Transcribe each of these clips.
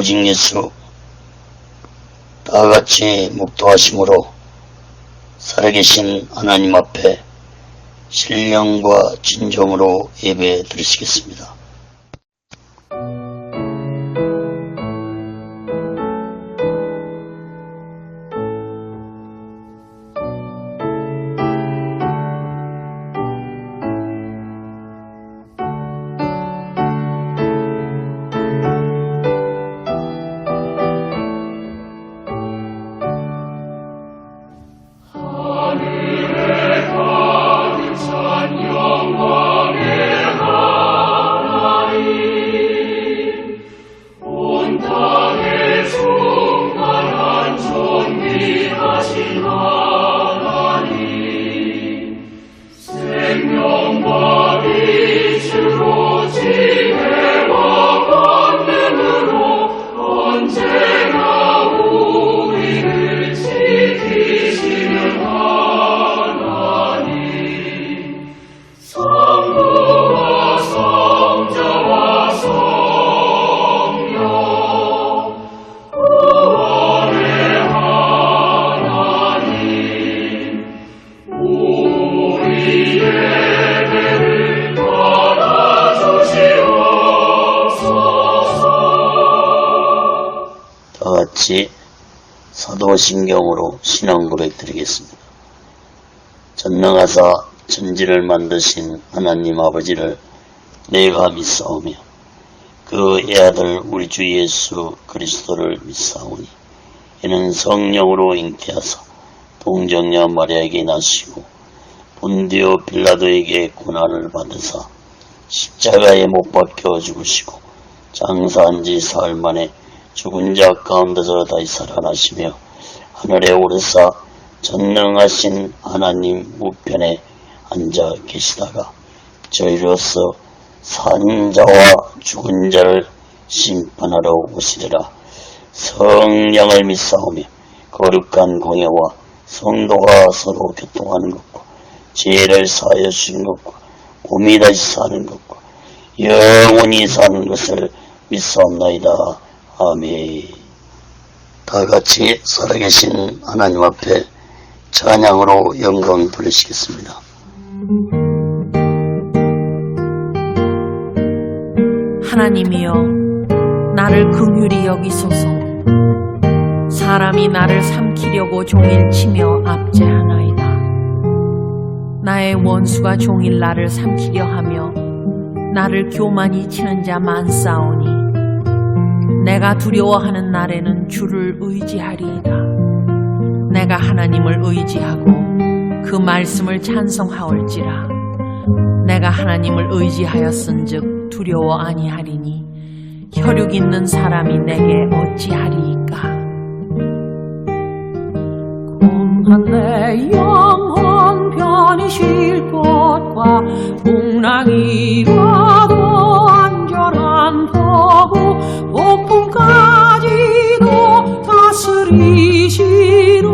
오직 예수 다같이 묵도하심으로 살아계신 하나님 앞에 신령과 진정으로 예배 드리시겠습니다. 다같이 사도신경으로 신앙 고백 드리겠습니다. 전능하사 천지를 만드신 하나님 아버지를 내가 믿사오며 그 애아들 우리 주 예수 그리스도를 믿사오니 이는 성령으로 잉태하사 동정녀 마리아에게 나시고 본디오 빌라도에게 고난을 받으사 십자가에 못 박혀 죽으시고 장사한 지 사흘 만에 죽은 자 가운데서 다시 살아나시며 하늘에 오르사 전능하신 하나님 우편에 앉아 계시다가 저희로서 산 자와 죽은 자를 심판하러 오시리라. 성령을 믿사오며 거룩한 공예와 성도가 서로 교통하는 것과 죄를 사하여 주시는 것과 몸이 다시 사는 것과 영원히 사는 것을 믿사옵나이다. 아멘. 다같이 살아계신 하나님 앞에 찬양으로 영광 돌리시겠습니다. 하나님이여 나를 긍휼히 여기소서. 사람이 나를 삼키려고 종일 치며 압제하나이다. 나의 원수가 종일 나를 삼키려 하며 나를 교만히 치는 자 많사오니 내가 두려워하는 날에는 주를 의지하리이다. 내가 하나님을 의지하고 그 말씀을 찬송하올지라. 내가 하나님을 의지하였은즉 두려워 아니하리니 혈육 있는 사람이 내게 어찌하리이까. 공한 내 영혼 편히 쉴 곳과 풍랑이라도 안전한 터고 폭풍까지도 다스리시는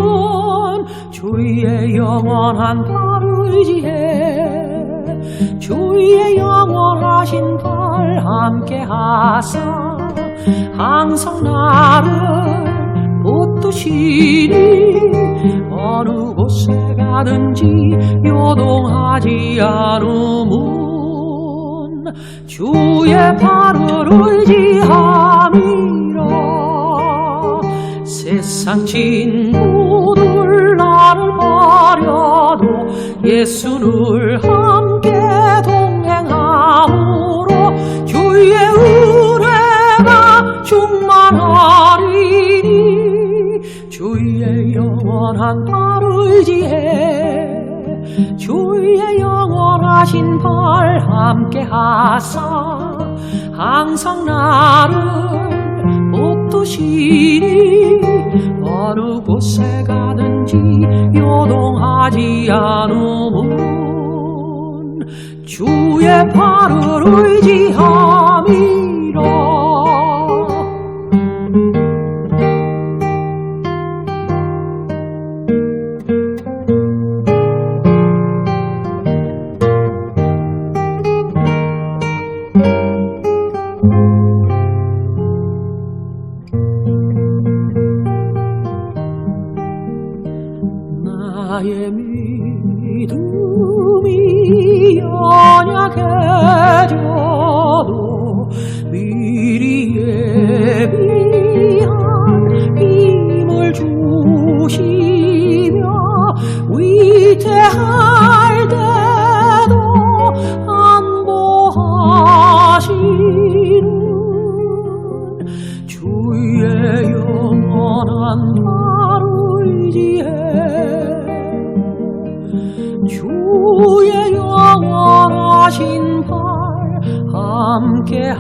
주의 영원한 팔 의지해 주의 영원하신 팔 함께하사 항상 나를 붙드시니 어느 곳에 가든지 요동하지 않으면 주의 팔을 의지함이라. 세상 친구들 나를 버려도 예수를 함께 동행함으로 주의 은혜가 충만하리니 주의 영원한 팔 의지해 주의 영원하신 팔 함께하사 항상 나를 붙드시니 어느 곳에 가든지 요동하지 않으면 주의 팔을 의지함이라. 나의 믿음이 연약해져도 미리 예비한 힘을 주시며 위태할 때도 안보하시는 주의 영원한 의지해 주의 영원하신 발 함께하사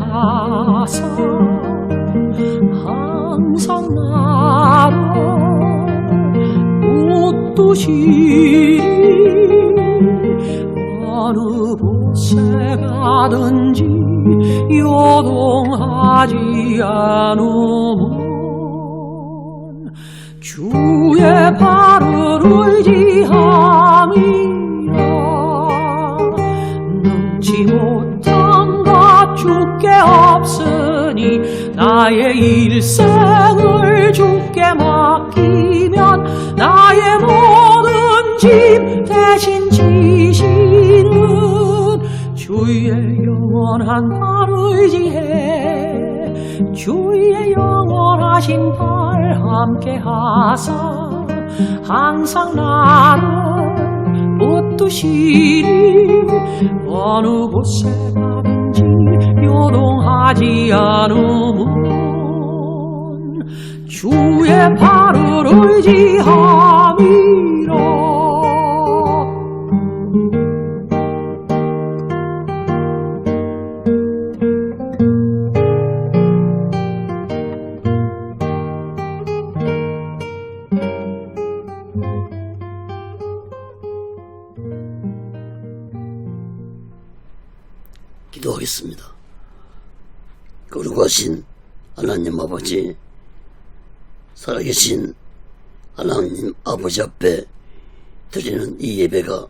항상 나를 붙드시리 어느 곳에 가든지 요동하지 않으면 주의 발을 의지함이라 능치 못한 것 주께 없으니 나의 일생을 주께 맡기면 나의 모든 짐 대신 지시는 주의 영원한 발 의지해 주의 영원하신 발 함께하사 항상 나를 붙드시리 어느 곳에 가든지 요동하지 않으면 주의 발을 의지함이라 기도하겠습니다. 거룩하신 하나님 아버지, 살아계신 하나님 아버지 앞에 드리는 이 예배가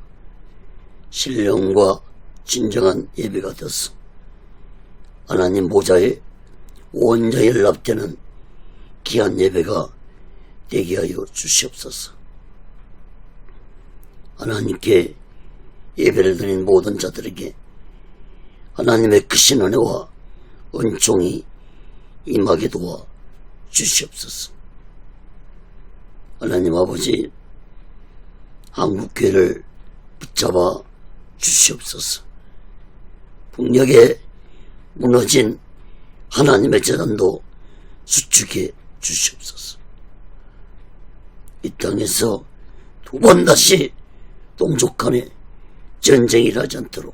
신령과 진정한 예배가 되어서 하나님 보좌에 온전히 연락되는 귀한 예배가 되게 하여 주시옵소서. 하나님께 예배를 드린 모든 자들에게 하나님의 크신 은혜와 은총이 임하게 도와 주시옵소서. 하나님 아버지, 한국교회를 붙잡아 주시옵소서. 북녘에 무너진 하나님의 재단도 수축해 주시옵소서. 이 땅에서 두 번 다시 동족 간에 전쟁이 일어나지 않도록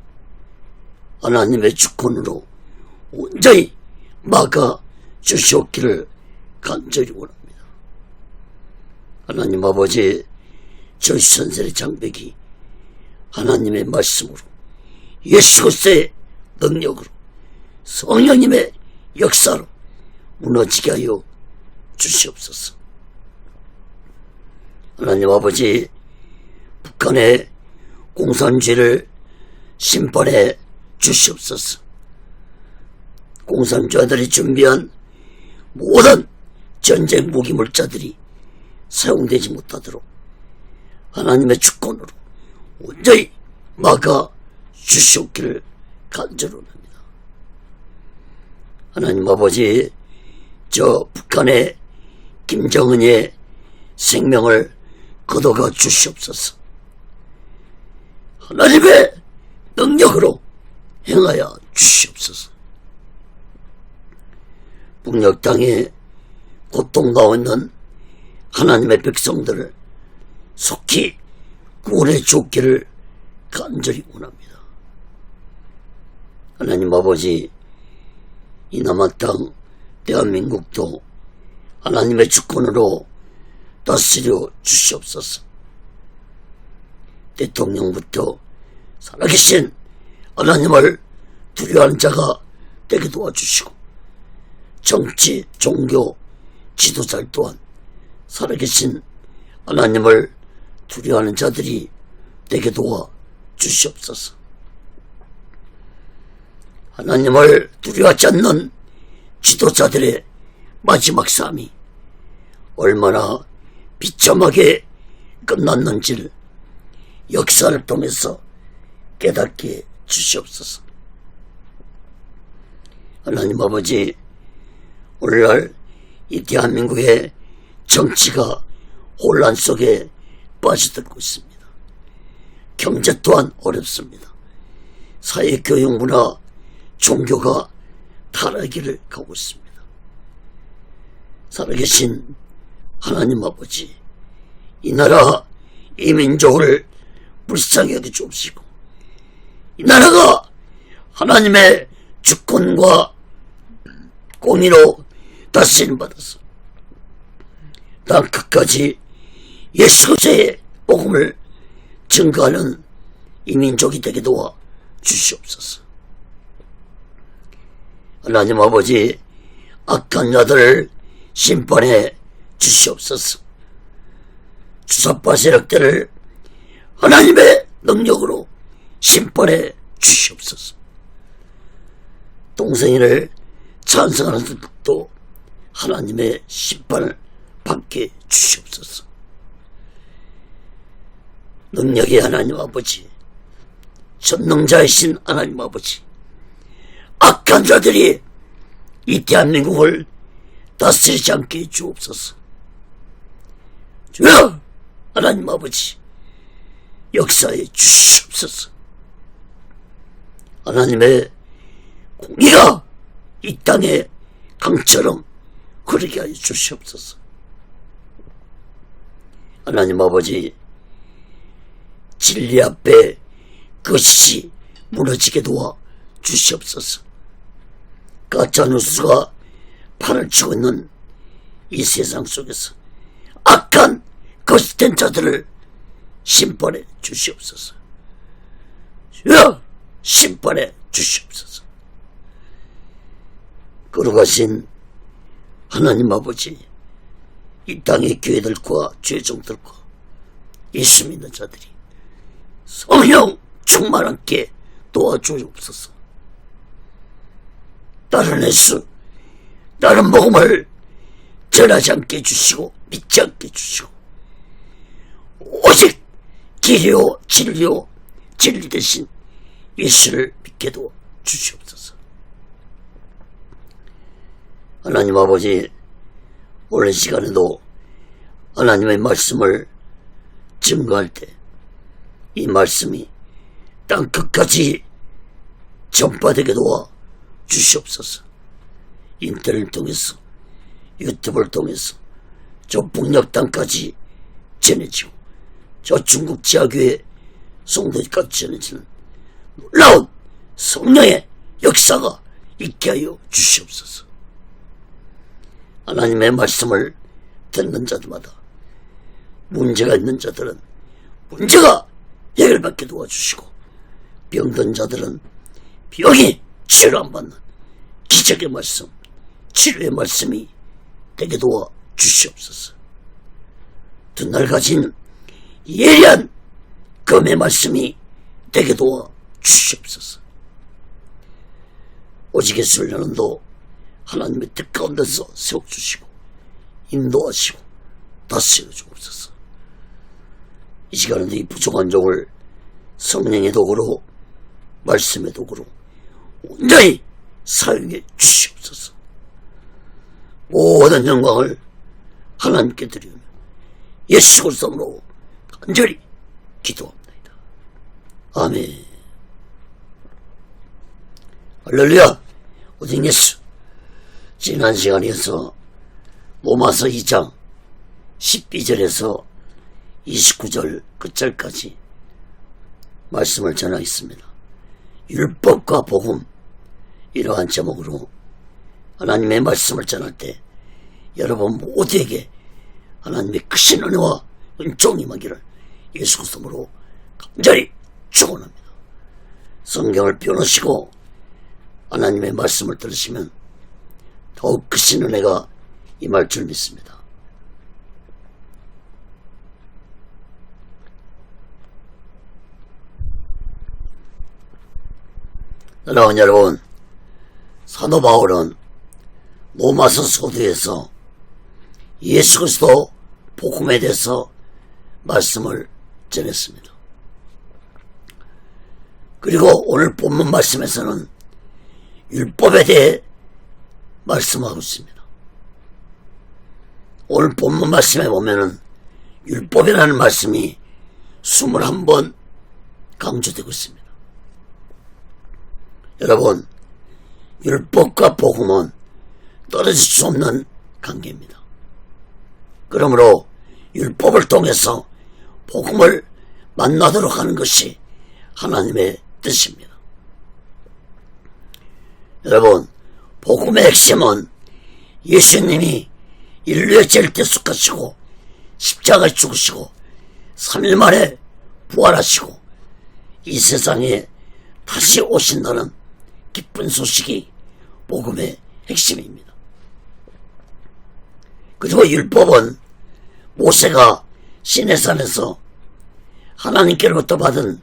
하나님의 주권으로 온전히 막아 주시옵기를 간절히 원합니다. 하나님 아버지, 저희 선생의 장벽이 하나님의 말씀으로 예수 그리스도의 능력으로 성령님의 역사로 무너지게 하여 주시옵소서. 하나님 아버지, 북한의 공산주의를 심판해 주시옵소서. 공산주의자들이 준비한 모든 전쟁 무기 물자들이 사용되지 못하도록 하나님의 주권으로 온전히 막아 주시옵기를 간절히 원합니다. 하나님 아버지, 저 북한의 김정은의 생명을 거둬가 주시옵소서. 하나님의 능력으로 행하여 주시옵소서. 북녘 땅에 고통당하고 있는 하나님의 백성들을 속히 구원해 주기를 간절히 원합니다. 하나님 아버지, 이 남한 땅 대한민국도 하나님의 주권으로 다스려 주시옵소서. 대통령부터 살아계신 하나님을 두려워하는 자가 되게 도와주시고, 정치, 종교, 지도자 또한 살아계신 하나님을 두려워하는 자들이 되게 도와 주시옵소서. 하나님을 두려워하지 않는 지도자들의 마지막 삶이 얼마나 비참하게 끝났는지를 역사를 통해서 깨닫게 해 주시옵소서. 하나님 아버지, 오늘날 이 대한민국의 정치가 혼란 속에 빠져들고 있습니다. 경제 또한 어렵습니다. 사회, 교육, 문화, 종교가 타락기를 가고 있습니다. 살아계신 하나님 아버지, 이 나라, 이 민족을 불쌍히 여겨 주옵시고, 이 나라가 하나님의 주권과 공의로 다스림 받아서 땅 끝까지 예수 그리스도의 복음을 증거하는 이 민족이 되게 도와 주시옵소서. 하나님 아버지, 악한 자들을 심판해 주시옵소서. 주사파 세력들을 하나님의 능력으로 심판해 주시옵소서. 동생이를 찬성하는 자들도 하나님의 심판을 받게 주시옵소서. 능력의 하나님 아버지, 전능자이신 하나님 아버지, 악한 자들이 이 대한민국을 다스리지 않게 해주옵소서. 주여, 하나님 아버지, 역사해 주시옵소서. 하나님의 공의가 이 땅에 강처럼 흐르게 하여 주시옵소서. 하나님 아버지, 진리 앞에 거짓이 무너지게 도와 주시옵소서. 가짜뉴스가 판을 치고 있는 이 세상 속에서 악한 거짓된 자들을 심판해 주시옵소서. 주여, 심판해 주시옵소서. 거룩하신 하나님 아버지, 이 땅의 교회들과 죄종들과 예수 믿는 자들이 성령 충만하게 도와주옵소서. 다른 예수, 다른 복음을 전하지 않게 해주시고 믿지 않게 해주시고 오직 길이요 진리요 진리 대신 예수를 믿게 도와주시옵소서. 하나님 아버지, 오늘 시간에도 하나님의 말씀을 증거할 때 이 말씀이 땅 끝까지 전파되게 도와 주시옵소서. 인터넷을 통해서, 유튜브를 통해서 저 북녘 땅까지 전해지고 저 중국 지하교회 성도까지 전해지는 놀라운 성령의 역사가 있게 하여 주시옵소서. 하나님의 말씀을 듣는 자들마다 문제가 있는 자들은 문제가 해결받게 도와주시고, 병든 자들은 병이 치료 안 받는 기적의 말씀, 치료의 말씀이 되게 도와 주시옵소서. 두 날 가진 예리한 검의 말씀이 되게 도와 주시옵소서. 오직 예수를 여는도 하나님의 뜻 가운데서 세워주시고 인도하시고 다스려 주옵소서. 이 시간에도 이 부족한 종을 성령의 도구로, 말씀의 도구로 온전히 사용해 주시옵소서. 모든 영광을 하나님께 드리며 예수 그리스도로 간절히 기도합니다. 아멘. 할렐루야. 오직 예수. 지난 시간에서 로마서 2장 12절에서 29절 끝절까지 말씀을 전하겠습니다. 율법과 복음, 이러한 제목으로 하나님의 말씀을 전할 때 여러분 모두에게 하나님의 크신 은혜와 은총이 임하기를 예수 그리스도로 간절히 축원합니다. 성경을 펴놓으시고 하나님의 말씀을 들으시면 더욱 크신 은혜가 임할 줄 믿습니다. 사랑하는 여러분, 사도 바울은 로마서 서두에서 예수 그리스도 복음에 대해서 말씀을 전했습니다. 그리고 오늘 본문 말씀에서는 율법에 대해 말씀하고 있습니다. 오늘 본문 말씀에 보면은 율법이라는 말씀이 21번 강조되고 있습니다. 여러분, 율법과 복음은 떨어질 수 없는 관계입니다. 그러므로 율법을 통해서 복음을 만나도록 하는 것이 하나님의 뜻입니다. 여러분, 복음의 핵심은 예수님이 인류의 죄를 대속하시고 십자가에 죽으시고 3일 만에 부활하시고 이 세상에 다시 오신다는 기쁜 소식이 복음의 핵심입니다. 그리고 율법은 모세가 시내산에서 하나님께로부터 받은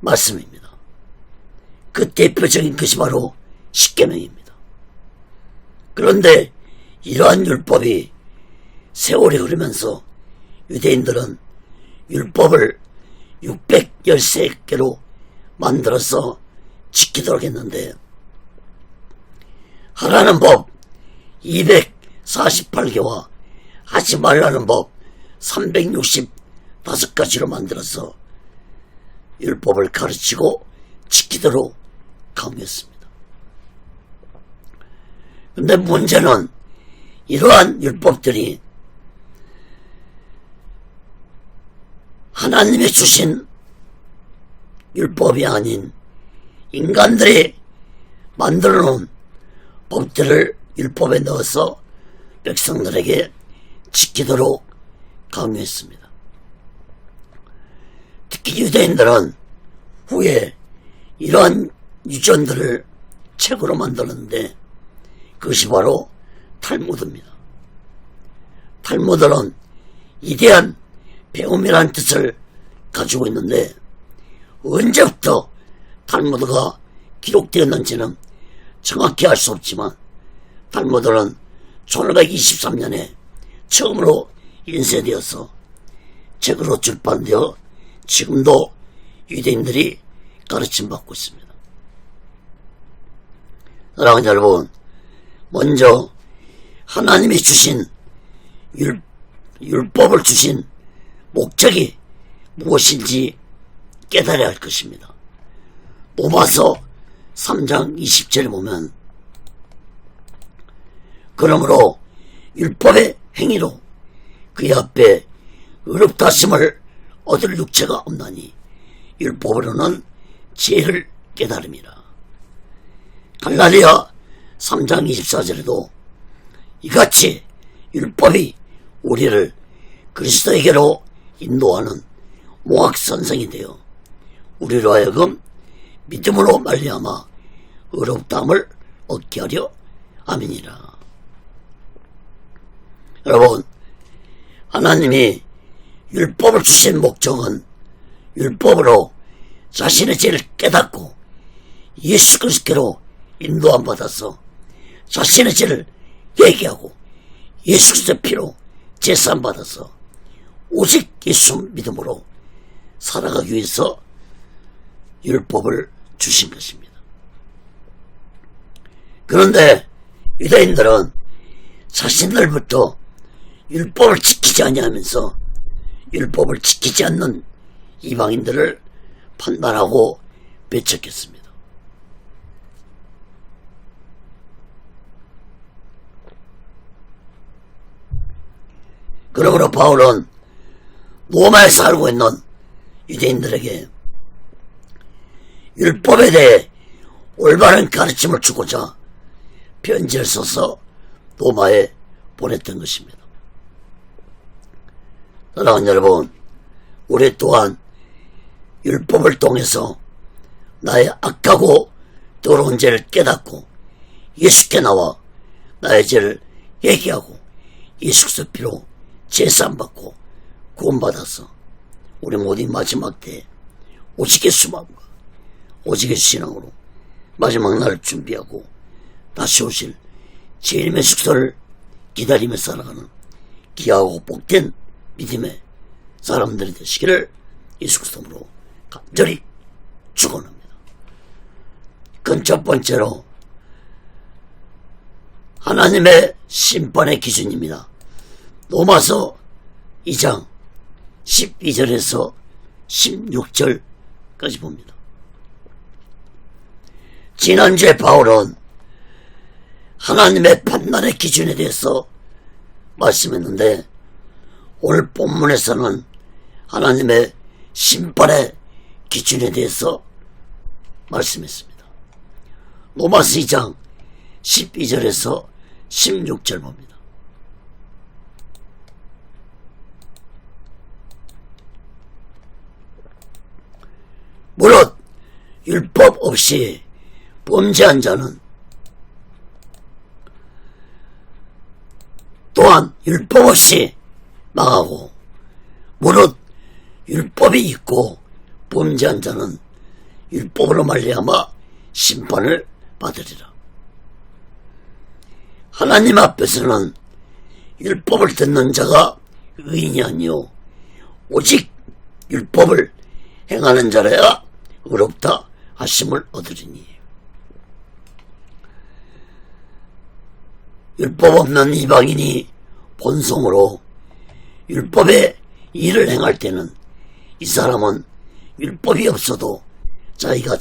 말씀입니다. 그 대표적인 것이 바로 십계명입니다. 그런데 이러한 율법이 세월이 흐르면서 유대인들은 율법을 613개로 만들어서 지키도록 했는데 하라는 법 248개와 하지 말라는 법 365가지로 만들어서 율법을 가르치고 지키도록 강요했습니다. 그런데 문제는 이러한 율법들이 하나님이 주신 율법이 아닌 인간들이 만들어 놓은 법들을 율법에 넣어서 백성들에게 지키도록 강요했습니다. 특히 유대인들은 후에 이러한 유전들을 책으로 만들었는데 그것이 바로 탈무드입니다. 탈무드는 위대한 배움이라는 뜻을 가지고 있는데 언제부터 탈무드가 기록되었는지는 정확히 알 수 없지만 탈무드는 1523년에 처음으로 인쇄되어서 책으로 출판되어 지금도 유대인들이 가르침받고 있습니다. 사랑하는 여러분, 먼저 하나님이 주신 율법을 주신 목적이 무엇인지 깨달아야 할 것입니다. 로마서 3장 20절에 보면 그러므로 율법의 행위로 그의 앞에 의롭다 하심을 얻을 육체가 없나니 율법으로는 지혜를 깨달음이라. 갈라디아 3장 24절에도 이같이 율법이 우리를 그리스도에게로 인도하는 모학선생이 되어 우리로 하여금 믿음으로 말미암아 의롭다함을 얻게 하려 함이니라. 여러분, 하나님이 율법을 주신 목적은 율법으로 자신의 죄를 깨닫고 예수 그리스도로 인도함 받아서 자신의 죄를 회개하고 예수 그리스도의 피로 제사함 받아서 오직 예수 믿음으로 살아가기 위해서 율법을 주신 것입니다. 그런데 유대인들은 자신들부터 율법을 지키지 아니하면서 율법을 지키지 않는 이방인들을 판단하고 배척했습니다. 그러므로 바울은 로마에 살고 있는 유대인들에게 율법에 대해 올바른 가르침을 주고자 편지를 써서 로마에 보냈던 것입니다. 사랑하는 여러분, 우리 또한 율법을 통해서 나의 악하고 더러운 죄를 깨닫고 예수께 나와 나의 죄를 회개하고 예수 그리스도 피로 제사함 받고 구원받아서 우리 모든 마지막 때에 오직의 수망과 오직의 신앙으로 마지막 날을 준비하고 다시 오실 주님의 숙소를 기다리며 살아가는 귀하고 복된 믿음의 사람들이 되시기를 예수 그리스도로 간절히 축원합니다. 그건 첫 번째로 하나님의 심판의 기준입니다. 로마서 2장 12절에서 16절까지 봅니다. 지난주에 바울은 하나님의 판단의 기준에 대해서 말씀했는데 오늘 본문에서는 하나님의 심판의 기준에 대해서 말씀했습니다. 로마서 2장 12절에서 16절 봅니다. 무릇 율법 없이 범죄한 자는 또한 율법 없이 망하고 무릇 율법이 있고 범죄한 자는 율법으로 말미암아 심판을 받으리라. 하나님 앞에서는 율법을 듣는 자가 의인이 아니요 오직 율법을 행하는 자라야 의롭다 하심을 얻으리니. 율법 없는 이방인이 본성으로 율법의 일을 행할 때는 이 사람은 율법이 없어도 자기가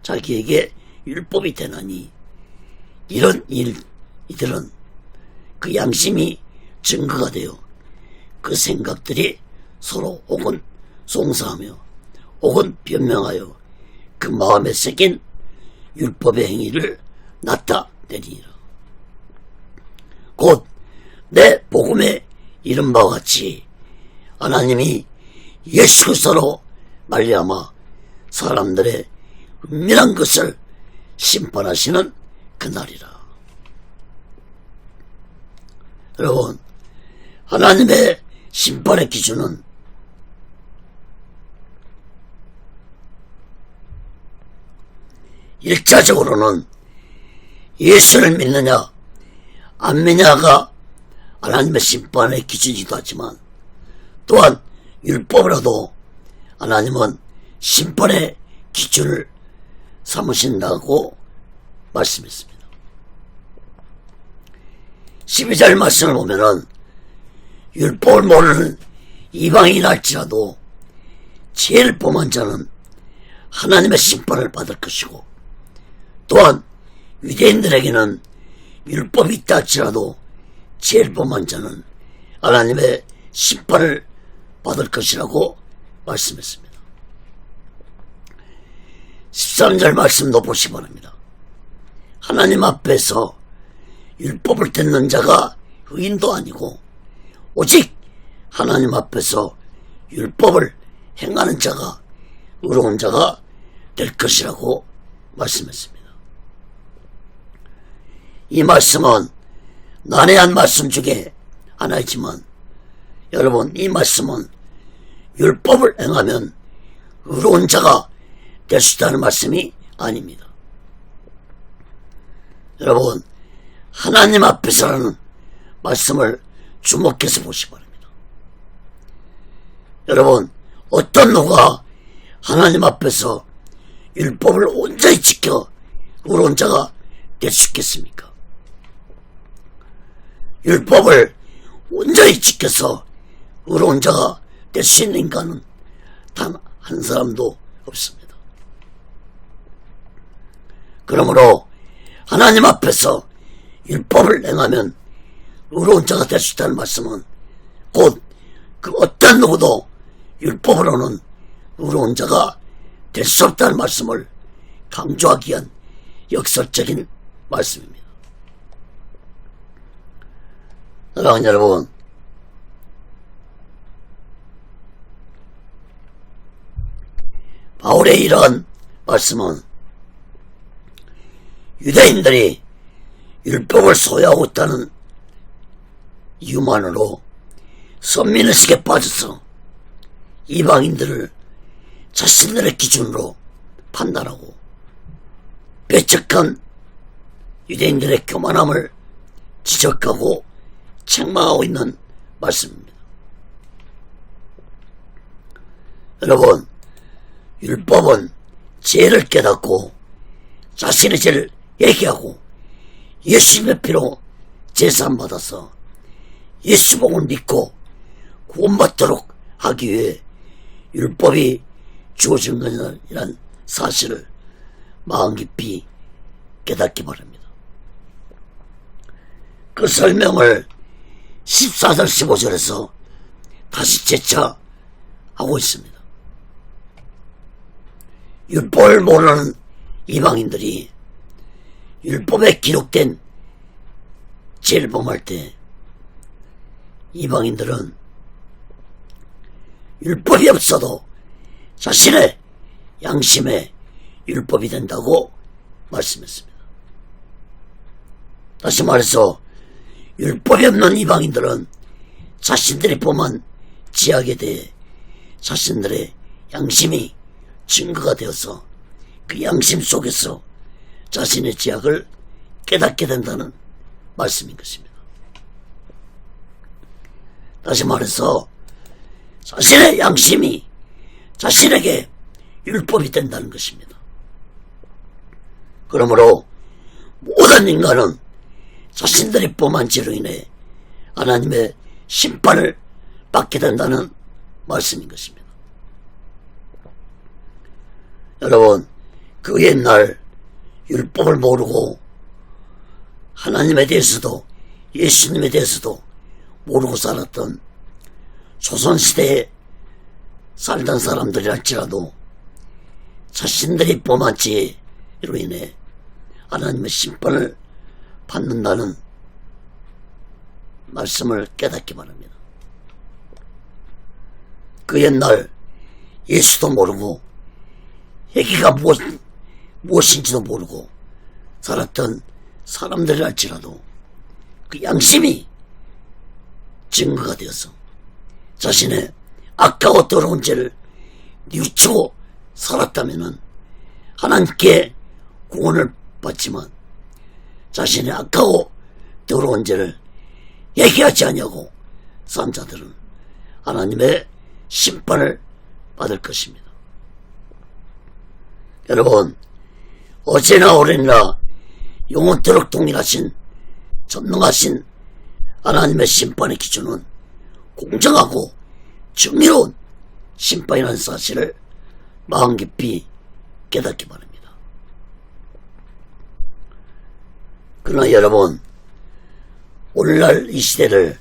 자기에게 율법이 되나니 이런 이들은 그 양심이 증거가 되어 그 생각들이 서로 혹은 송사하며 혹은 변명하여 그 마음에 새긴 율법의 행위를 나타내리니라. 곧 내 복음에 이른 바와 같이 하나님이 예수 그리스도로 말미암아 사람들의 은밀한 것을 심판하시는 그날이라. 여러분, 하나님의 심판의 기준은 일차적으로는 예수를 믿느냐 안 믿느냐가 하나님의 심판의 기준이기도 하지만 또한 율법이라도 하나님은 심판의 기준을 삼으신다고 말씀했습니다. 12절 말씀을 보면은 율법을 모르는 이방인이 할지라도 제일 범한 자는 하나님의 심판을 받을 것이고 또한 유대인들에게는 율법이 있다 할지라도 제일 범한 자는 하나님의 심판을 받을 것이라고 말씀했습니다. 13절 말씀도 보시기 바랍니다. 하나님 앞에서 율법을 듣는 자가 의인도 아니고 오직 하나님 앞에서 율법을 행하는 자가 의로운 자가 될 것이라고 말씀했습니다. 이 말씀은 난해한 말씀 중에 하나이지만 여러분, 이 말씀은 율법을 행하면 의로운 자가 될 수 있다는 말씀이 아닙니다. 여러분, 하나님 앞에서라는 말씀을 주목해서 보시기 바랍니다. 여러분, 어떤 누가 하나님 앞에서 율법을 온전히 지켜 의로운 자가 될 수 있겠습니까? 율법을 온전히 지켜서 의로운 자가 될 수 있는 인간은 단 한 사람도 없습니다. 그러므로 하나님 앞에서 율법을 행하면 의로운 자가 될 수 있다는 말씀은 곧 그 어떤 누구도 율법으로는 의로운 자가 될 수 없다는 말씀을 강조하기 위한 역설적인 말씀입니다. 사랑하는 여러분, 바울의 이러한 말씀은 유대인들이 율법을 소유하고 있다는 이유만으로 선민의식에 빠져서 이방인들을 자신들의 기준으로 판단하고 배척한 유대인들의 교만함을 지적하고 책망하고 있는 말씀입니다. 여러분, 율법은 죄를 깨닫고 자신의 죄를 얘기하고 예수님의 피로 제사받아서 예수복을 믿고 구원받도록 하기 위해 율법이 주어진 것이라는 사실을 마음 깊이 깨닫기 바랍니다. 그 설명을 14절 15절에서 다시 재차 하고 있습니다. 율법을 모르는 이방인들이 율법에 기록된 죄를 범할 때 이방인들은 율법이 없어도 자신의 양심의 율법이 된다고 말씀했습니다. 다시 말해서 율법이 없는 이방인들은 자신들이 범한 죄악에 대해 자신들의 양심이 증거가 되어서 그 양심 속에서 자신의 죄악을 깨닫게 된다는 말씀인 것입니다. 다시 말해서 자신의 양심이 자신에게 율법이 된다는 것입니다. 그러므로 모든 인간은 자신들이 범한 죄로 인해 하나님의 심판을 받게 된다는 말씀인 것입니다. 여러분, 그 옛날 율법을 모르고 하나님에 대해서도 예수님에 대해서도 모르고 살았던 조선시대에 살던 사람들이랄지라도 자신들이 범한 죄로 인해 하나님의 심판을 받는다는 말씀을 깨닫기 바랍니다. 그 옛날 예수도 모르고 회개가 무엇인지도 모르고 살았던 사람들이랄지라도 그 양심이 증거가 되어서 자신의 악하고 더러운 죄를 뉘우치고 살았다면 하나님께 구원을 받지만 자신의 악하고 더러운 죄를 얘기하지 않냐고 산 자들은 하나님의 심판을 받을 것입니다. 여러분, 어제나 오래나 영원토록 동일하신 전능하신 하나님의 심판의 기준은 공정하고 정의로운 심판이라는 사실을 마음 깊이 깨닫기 바랍니다. 그러나 여러분, 오늘날 이 시대를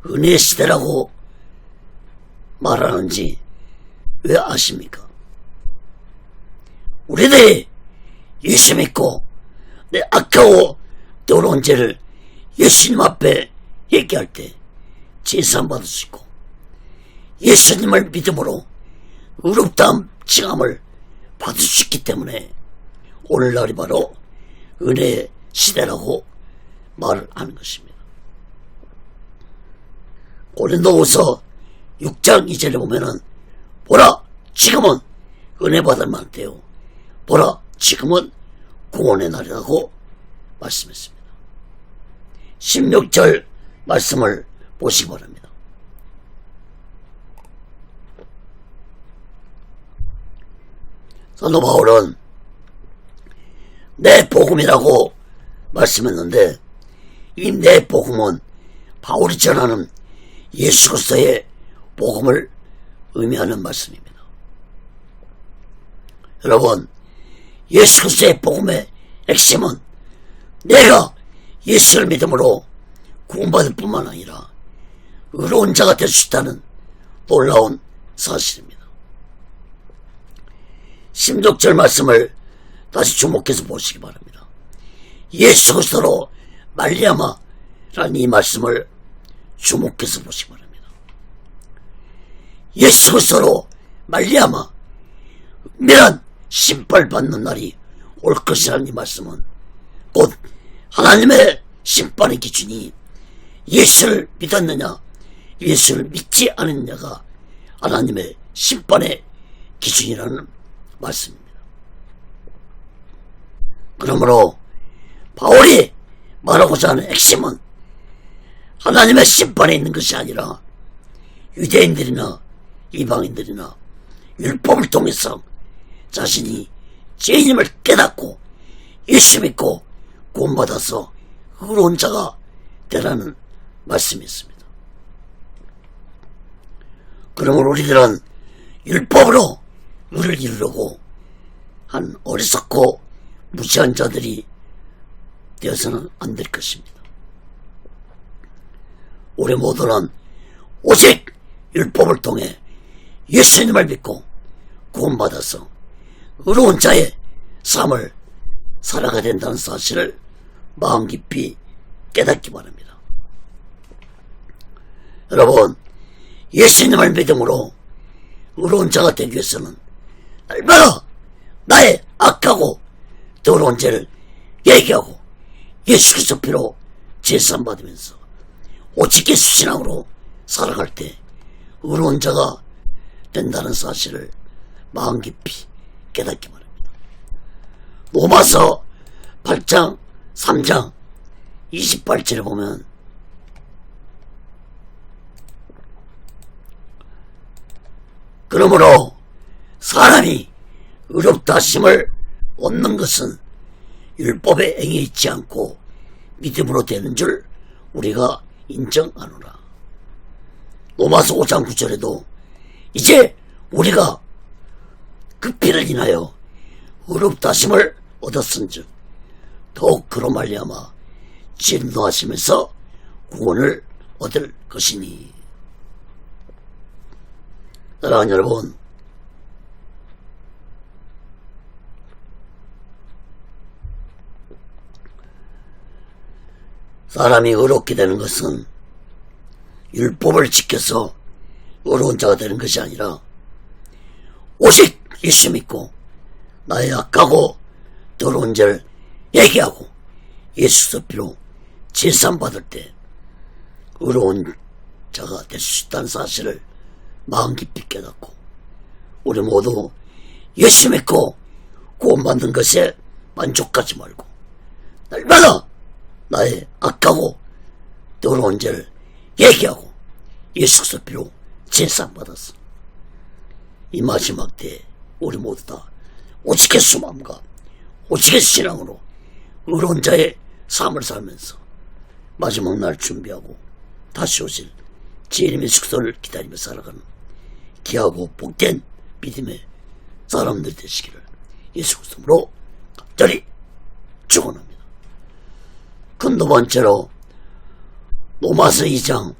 은혜의 시대라고 말하는지 왜 아십니까? 우리들이 예수 믿고 내 악하고 더러운 죄를 예수님 앞에 얘기할 때 제사 받을 수 있고 예수님을 믿음으로 의롭다함 칭함을 받을 수 있기 때문에 오늘날이 바로 은혜의 시대라고 말을 하는 것입니다. 고린도후서 6장 2절에 보면은 보라 지금은 은혜 받을 만한데요, 보라 지금은 구원의 날이라고 말씀했습니다. 16절 말씀을 보시기 바랍니다. 사도 바울은 내 복음이라고 말씀했는데 이 내 복음은 바울이 전하는 예수 그리스도의 복음을 의미하는 말씀입니다. 여러분, 예수 그리스도의 복음의 핵심은 내가 예수를 믿음으로 구원받을 뿐만 아니라 의로운 자가 될 수 있다는 놀라운 사실입니다. 16절 말씀을 다시 주목해서 보시기 바랍니다. 예수 그리스도로 말미암아라는 이 말씀을 주목해서 보시기 바랍니다. 예수 그리스도로 말미암아 은밀한 심판받는 날이 올 것이라는 이 말씀은 곧 하나님의 심판의 기준이 예수를 믿었느냐 예수를 믿지 않았느냐가 하나님의 심판의 기준이라는 말씀입니다. 그러므로 바울이 말하고자 하는 핵심은 하나님의 심판에 있는 것이 아니라 유대인들이나 이방인들이나 율법을 통해서 자신이 죄인임을 깨닫고 예수 믿고 구원받아서 의로운 자가 되라는 말씀이 있습니다. 그러므로 우리들은 율법으로 의를 이루려고 한 어리석고 무지한 자들이 되어서는 안 될 것입니다. 우리 모두는 오직 율법을 통해 예수님을 믿고 구원받아서 의로운 자의 삶을 살아가야 된다는 사실을 마음 깊이 깨닫기 바랍니다. 여러분, 예수님을 믿음으로 의로운 자가 되기 위해서는 얼마나 나의 악하고 더러운 죄를 얘기하고 예수 그리스도 피로 제산 받으면서 오직 예수 신앙으로 살아갈 때 의로운 자가 된다는 사실을 마음 깊이 깨닫기 바랍니다. 로마서 8장 3장 28절에 보면 그러므로 사람이 의롭다 하심을 얻는 것은 율법에 행해 있지 않고 믿음으로 되는 줄 우리가 인정하노라. 로마서 5장 9절에도 이제 우리가 그 피를 인하여 의롭다 하심을 얻었은즉 더욱 그로 말미암아 진노하심에서 구원을 얻을 것이니. 사랑하는 여러분, 사람이 의롭게 되는 것은 율법을 지켜서 의로운 자가 되는 것이 아니라 오직 예수 믿고 나의 악하고 더러운 죄를 얘기하고 예수 피로 제산 받을 때 의로운 자가 될 수 있다는 사실을 마음 깊이 깨닫고 우리 모두 예수 믿고 구원받는 것에 만족하지 말고 날마다 나의 악하고 더러운 죄를 얘기하고 예수 피로 제산 받았어. 이 마지막 때에 우리 모두 다 오직 예수 마음과 오직 예수 신앙으로 의로운 자의 삶을 살면서 마지막 날 준비하고 다시 오실 주님의 숙소를 기다리며 살아가는 귀하고 복된 믿음의 사람들 되시기를 예수 그리스도로 간절히 축원합니다. 큰 두 번째로 로마서 2장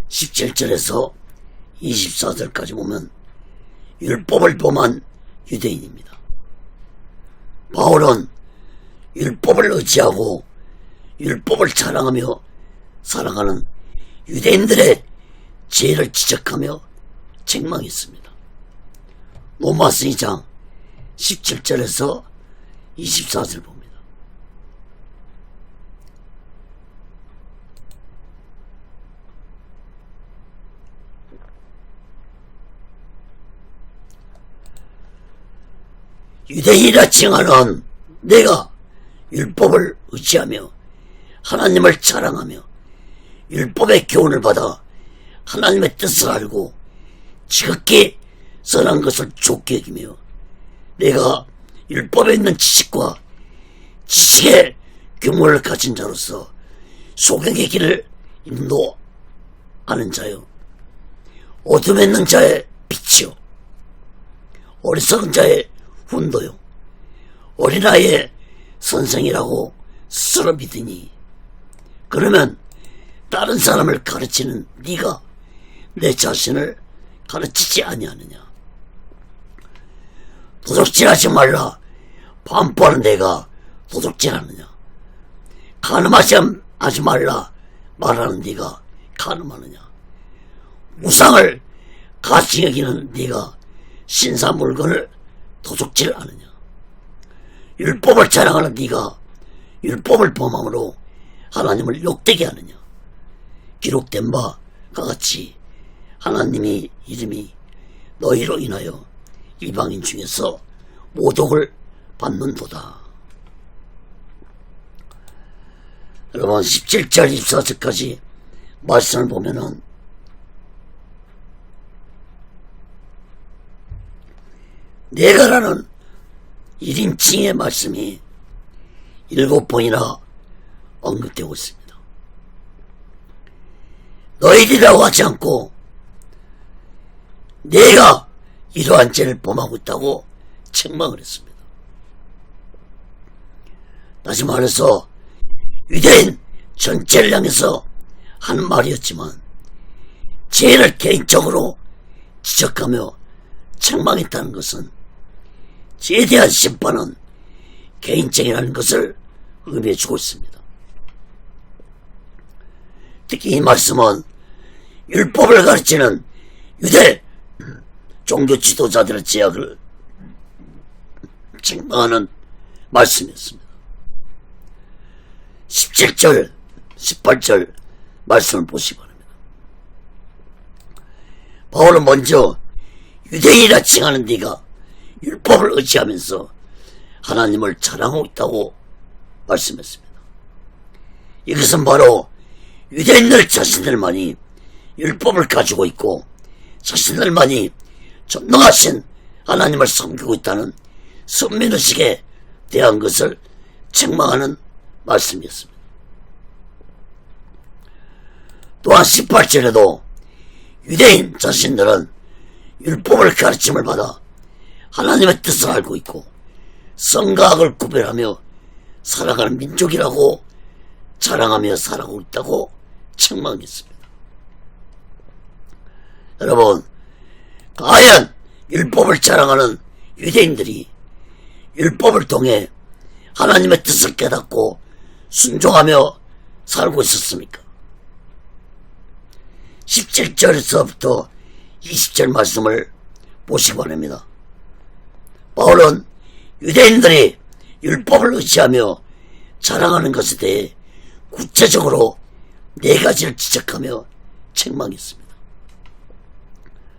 17절에서 24절까지 보면 율법을 범한 유대인입니다. 바울은 율법을 의지하고 율법을 자랑하며 살아가는 유대인들의 죄를 지적하며 책망했습니다. 로마서 2장 17절에서 24절 봅니다. 유대인이라 칭하는 내가 율법을 의지하며 하나님을 자랑하며 율법의 교훈을 받아 하나님의 뜻을 알고 지극히 선한 것을 좋게 여기며 내가 율법에 있는 지식과 지식의 규모를 가진 자로서 소경의 길을 인도하는 자요 어둠에 있는 자의 빛이요 어리석은 자의 훈도요 어린아이의 선생이라고 스스로 믿으니 그러면 다른 사람을 가르치는 네가 내 자신을 가르치지 아니하느냐. 도둑질하지 말라 반포하는 내가 도둑질하느냐. 간음하지 말라 말하는 네가 간음하느냐. 우상을 가치 여기는 네가 신사 물건을 도둑질하느냐. 율법을 자랑하는 네가 율법을 범함으로 하나님을 욕되게 하느냐. 기록된 바가 같이 하나님의 이름이 너희로 인하여 이방인 중에서 모독을 받는도다. 여러분 17절 24절까지 말씀을 보면은 내가라는 1인칭의 말씀이 7번이나 언급되고 있습니다. 너희들이라고 하지 않고 내가 이러한 죄를 범하고 있다고 책망을 했습니다. 다시 말해서 유대인 전체를 향해서 하는 말이었지만 죄를 개인적으로 지적하며 책망했다는 것은 죄에 대한 심판은 개인적이라는 것을 의미해주고 있습니다. 특히 이 말씀은 율법을 가르치는 유대 종교 지도자들의 제약을 책망하는 말씀이었습니다. 17절, 18절 말씀을 보시기 바랍니다. 바울은 먼저 유대인이라 칭하는 네가 율법을 의지하면서 하나님을 자랑하고 있다고 말씀했습니다. 이것은 바로 유대인들 자신들만이 율법을 가지고 있고 자신들만이 전능하신 하나님을 섬기고 있다는 선민의식에 대한 것을 책망하는 말씀이었습니다. 또한 18절에도 유대인 자신들은 율법을 가르침을 받아 하나님의 뜻을 알고 있고 선과 악을 구별하며 살아가는 민족이라고 자랑하며 살아가고 있다고 책망했습니다. 여러분, 과연 율법을 자랑하는 유대인들이 율법을 통해 하나님의 뜻을 깨닫고 순종하며 살고 있었습니까? 17절에서부터 20절 말씀을 보시기 바랍니다. 바울은 유대인들이 율법을 의지하며 자랑하는 것에 대해 구체적으로 4가지를 지적하며 책망했습니다.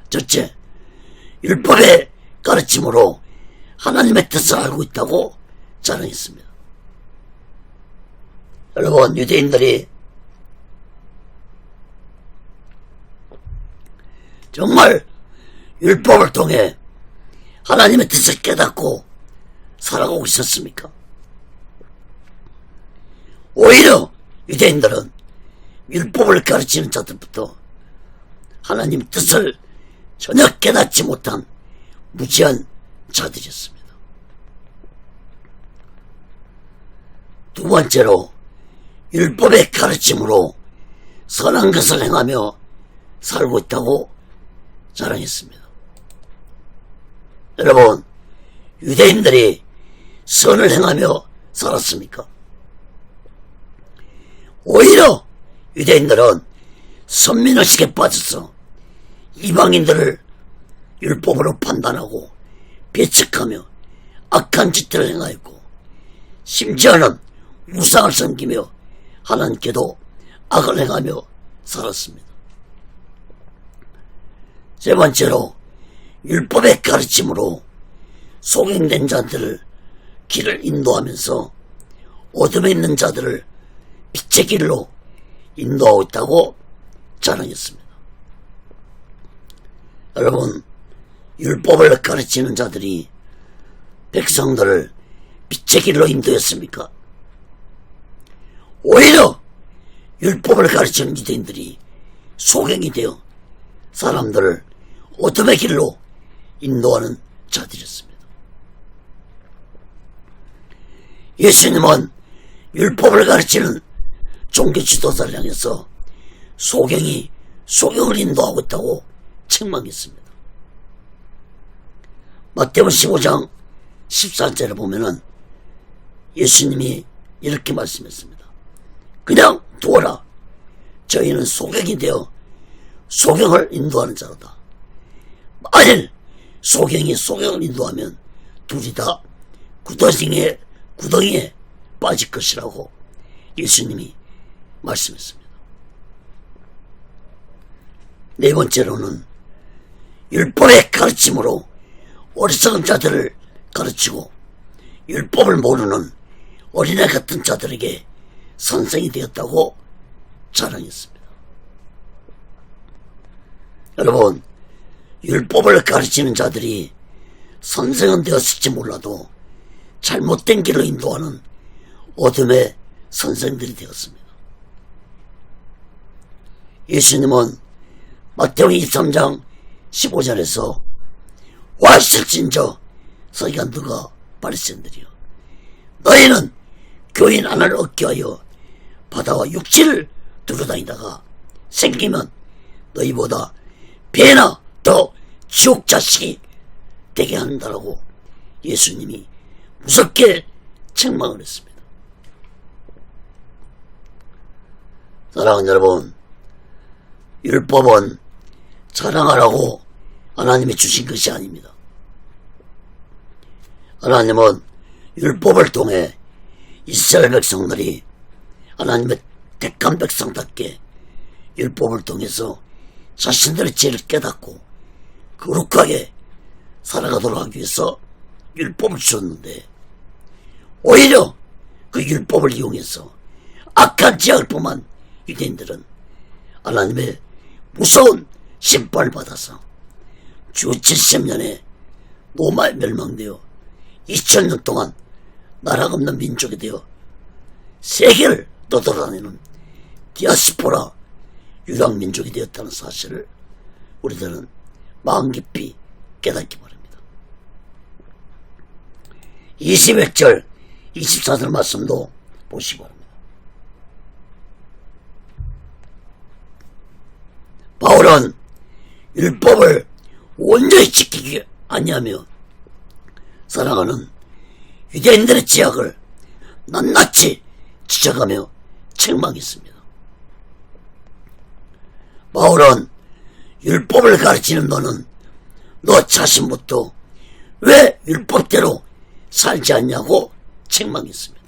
첫째, 율법의 가르침으로 하나님의 뜻을 알고 있다고 자랑했습니다. 여러분, 유대인들이 정말 율법을 통해 하나님의 뜻을 깨닫고 살아가고 있었습니까? 오히려 유대인들은 율법을 가르치는 자들부터 하나님의 뜻을 전혀 깨닫지 못한 무지한 자들이었습니다. 두 번째로 율법의 가르침으로 선한 것을 행하며 살고 있다고 자랑했습니다. 여러분, 유대인들이 선을 행하며 살았습니까? 오히려 유대인들은 선민의식에 빠져서 이방인들을 율법으로 판단하고 배척하며 악한 짓들을 행하였고 심지어는 우상을 섬기며 하나님께도 악을 행하며 살았습니다. 세 번째로 율법의 가르침으로 소경된 자들을 길을 인도하면서 어둠에 있는 자들을 빛의 길로 인도하고 있다고 자랑했습니다. 여러분, 율법을 가르치는 자들이 백성들을 빛의 길로 인도했습니까? 오히려 율법을 가르치는 유대인들이 소경이 되어 사람들을 어둠의 길로 인도하는 자들이었습니다. 예수님은 율법을 가르치는 종교 지도자를 향해서 소경이 소경을 인도하고 있다고 책망했습니다. 마태복음 15장 14절에 보면은 예수님이 이렇게 말씀했습니다. 그냥 두어라. 저희는 소경이 되어 소경을 인도하는 자로다. 만일 소경이 소경을 인도하면 둘이 다 구덩이에 빠질 것이라고 예수님이 말씀했습니다. 네 번째로는 율법의 가르침으로 어리석은 자들을 가르치고 율법을 모르는 어린애 같은 자들에게 선생이 되었다고 자랑했습니다. 여러분, 율법을 가르치는 자들이 선생은 되었을지 몰라도 잘못된 길로 인도하는 어둠의 선생들이 되었습니다. 예수님은 마태복음 23장 15절에서 와 있을진저 서기관들과 바리새인들이여 너희는 교인 하나를 얻기 위하여 바다와 육지를 두루다니다가 생기면 너희보다 배나 더 지옥 자식이 되게 한다라고 예수님이 무섭게 책망을 했습니다. 사랑하는 여러분, 율법은 자랑하라고 하나님이 주신 것이 아닙니다. 하나님은 율법을 통해 이스라엘 백성들이 하나님의 택한 백성답게 율법을 통해서 자신들의 죄를 깨닫고 거룩하게 살아가도록 하기 위해서 율법을 주었는데 오히려 그 율법을 이용해서 악한 죄악을 범한 유대인들은 하나님의 무서운 심판을 받아서 주 70년에 로마에 멸망되어 2000년 동안 나라가 없는 민족이 되어 세계를 떠돌아다니는 디아스포라 유랑민족이 되었다는 사실을 우리들은 마음 깊이 깨닫기 바랍니다. 21절 24절 말씀도 보시기 바랍니다. 바울은 율법을 온전히 지키기 아니하며 살아가는 유대인들의 죄악을 낱낱이 지적하며 책망했습니다. 바울은 율법을 가르치는 너는 너 자신부터 왜 율법대로 살지 않냐고 책망했습니다.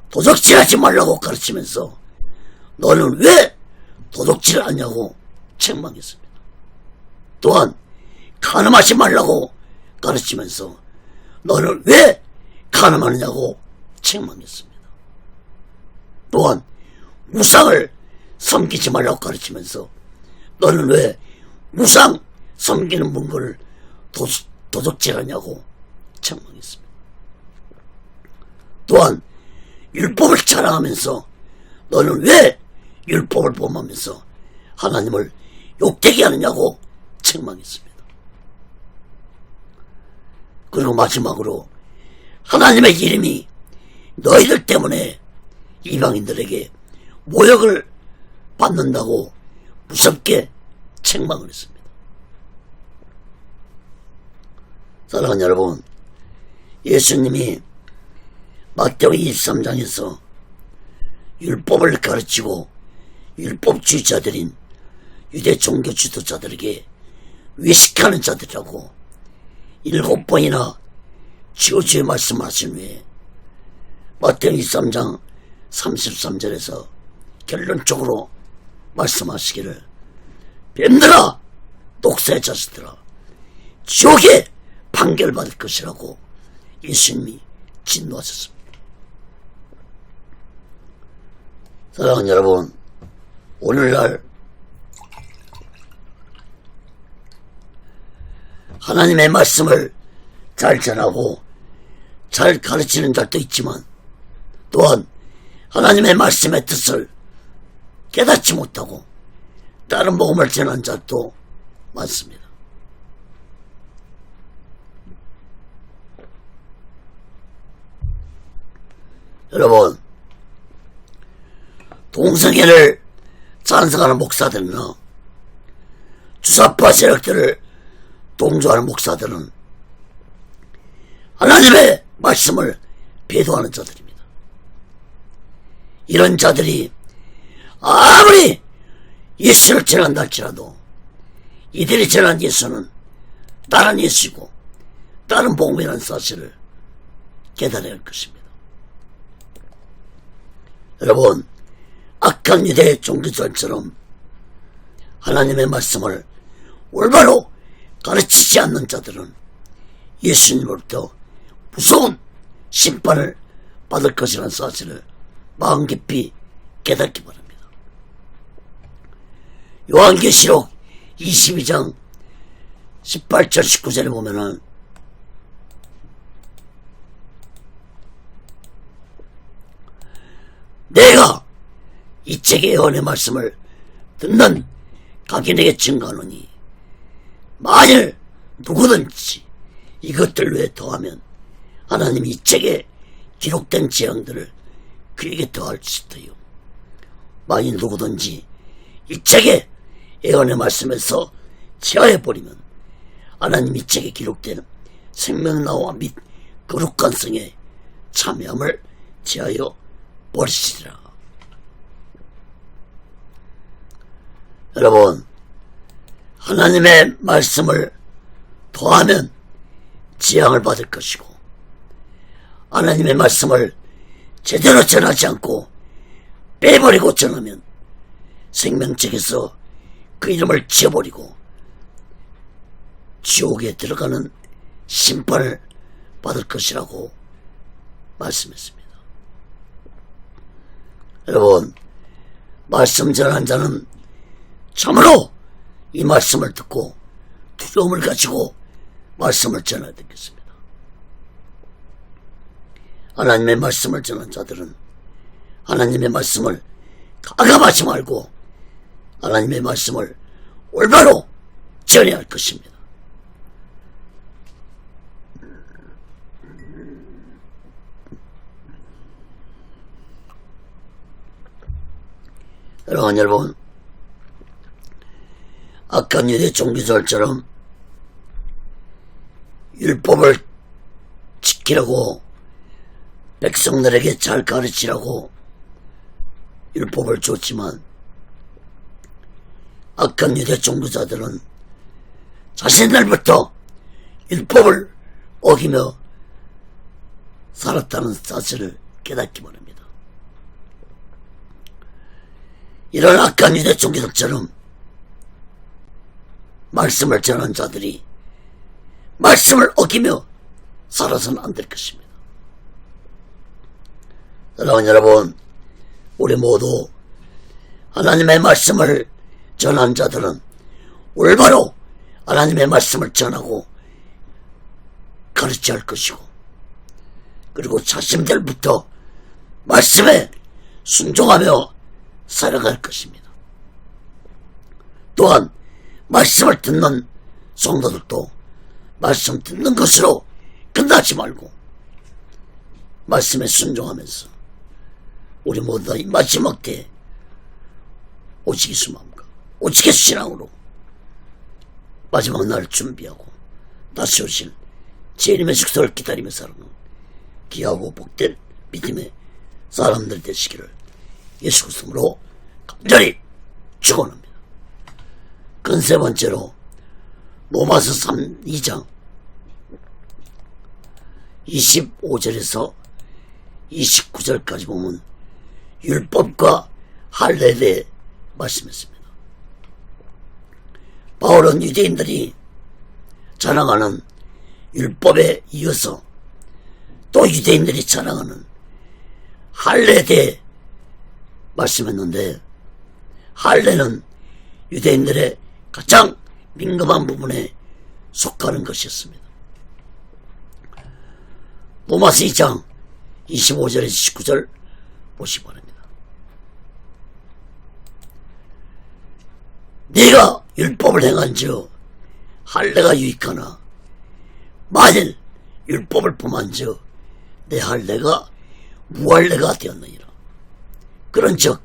도적질하지 말라고 가르치면서 너는 왜 도둑질을 하냐고 책망했습니다. 또한 간음하지 말라고 가르치면서 너는 왜 간음하느냐고 책망했습니다. 또한 우상을 섬기지 말라고 가르치면서 너는 왜 우상 섬기는 문구를 도둑질하냐고 책망했습니다. 또한 율법을 자랑하면서 너는 왜 율법을 범하면서 하나님을 욕되게 하느냐고 책망했습니다. 그리고 마지막으로 하나님의 이름이 너희들 때문에 이방인들에게 모욕을 받는다고 무섭게 책망을 했습니다. 사랑하는 여러분, 예수님이 마태복음 23장에서 율법을 가르치고 율법주의자들인 유대 종교 지도자들에게 외식하는 자들이라고 7번이나 지어주의 말씀하신 후에 마태복음 23장 33절에서 결론적으로 말씀하시기를 뱀들아 독사의 자식들아 지옥에 판결받을 것이라고 예수님이 진노하셨습니다. 사랑하는 여러분, 오늘날 하나님의 말씀을 잘 전하고 잘 가르치는 자도 있지만 또한 하나님의 말씀의 뜻을 깨닫지 못하고 다른 복음을 전하는 자도 많습니다. 여러분, 동성애를 찬성하는 목사들이나 주사파 세력들을 동조하는 목사들은 하나님의 말씀을 배도하는 자들입니다. 이런 자들이 아무리 예수를 전한다 할지라도 이들이 전한 예수는 다른 예수이고 다른 복음이라는 사실을 깨달아야 할 것입니다. 여러분, 악한 유대 종교들처럼 하나님의 말씀을 올바로 가르치지 않는 자들은 예수님으로부터 무서운 심판을 받을 것이라는 사실을 마음 깊이 깨닫기 바랍니다. 요한계시록 22장 18절 19절에 보면은 내가 이 책의 예언의 말씀을 듣는 각인에게 증거하노니 만일 누구든지 이것들 외에 더하면 하나님이 이 책에 기록된 재앙들을 그에게 더할지어다요. 만일 누구든지 이 책에 예언의 말씀에서 제하해버리면 하나님이 이 책에 기록된 생명나와 및 거룩한 성에 참여함을 제하여 버리시리라. 여러분, 하나님의 말씀을 더하면 재앙을 받을 것이고 하나님의 말씀을 제대로 전하지 않고 빼버리고 전하면 생명책에서 그 이름을 지워버리고 지옥에 들어가는 심판을 받을 것이라고 말씀했습니다. 여러분, 말씀 전하는 자는 참으로 이 말씀을 듣고 두려움을 가지고 말씀을 전해야 되겠습니다. 하나님의 말씀을 전하는 자들은 하나님의 말씀을 가감하지 말고 하나님의 말씀을 올바로 전해야 할 것입니다. 여러분, 악한 유대 종교절처럼 율법을 지키라고 백성들에게 잘 가르치라고 율법을 줬지만 악한 유대 종교자들은 자신들부터 율법을 어기며 살았다는 사실을 깨닫기만 합니다. 이런 악한 유대 종교들처럼 말씀을 전하는 자들이 말씀을 어기며 살아서는 안 될 것입니다. 여러분, 우리 모두 하나님의 말씀을 전하는 자들은 올바로 하나님의 말씀을 전하고 가르쳐야 할 것이고, 그리고 자신들부터 말씀에 순종하며 살아갈 것입니다. 또한 말씀을 듣는 성도들도 말씀 듣는 것으로 끝나지 말고 말씀에 순종하면서 우리 모두 다 이 마지막 때에 오직 예수 마음과 오직 예수 신앙으로 마지막 날을 준비하고 다시 오실 주님의 축소를 기다리며 살아가는 귀하고 복된 믿음의 사람들 되시기를 예수 그리스도로 간절히 축원합니다. 세 번째로 로마서 2장 25절에서 29절까지 보면 율법과 할례에 대해 말씀했습니다. 바울은 유대인들이 자랑하는 율법에 이어서 또 유대인들이 자랑하는 할례에 대해 말씀했는데, 할례는 유대인들의 가장 민감한 부분에 속하는 것이었습니다. 로마서 2장 25절에서 19절 보시기 바랍니다. 네가 율법을 행한즉 할례가 유익하나 만일 율법을 범한즉 내 할례가 무할례가 되었느니라. 그런즉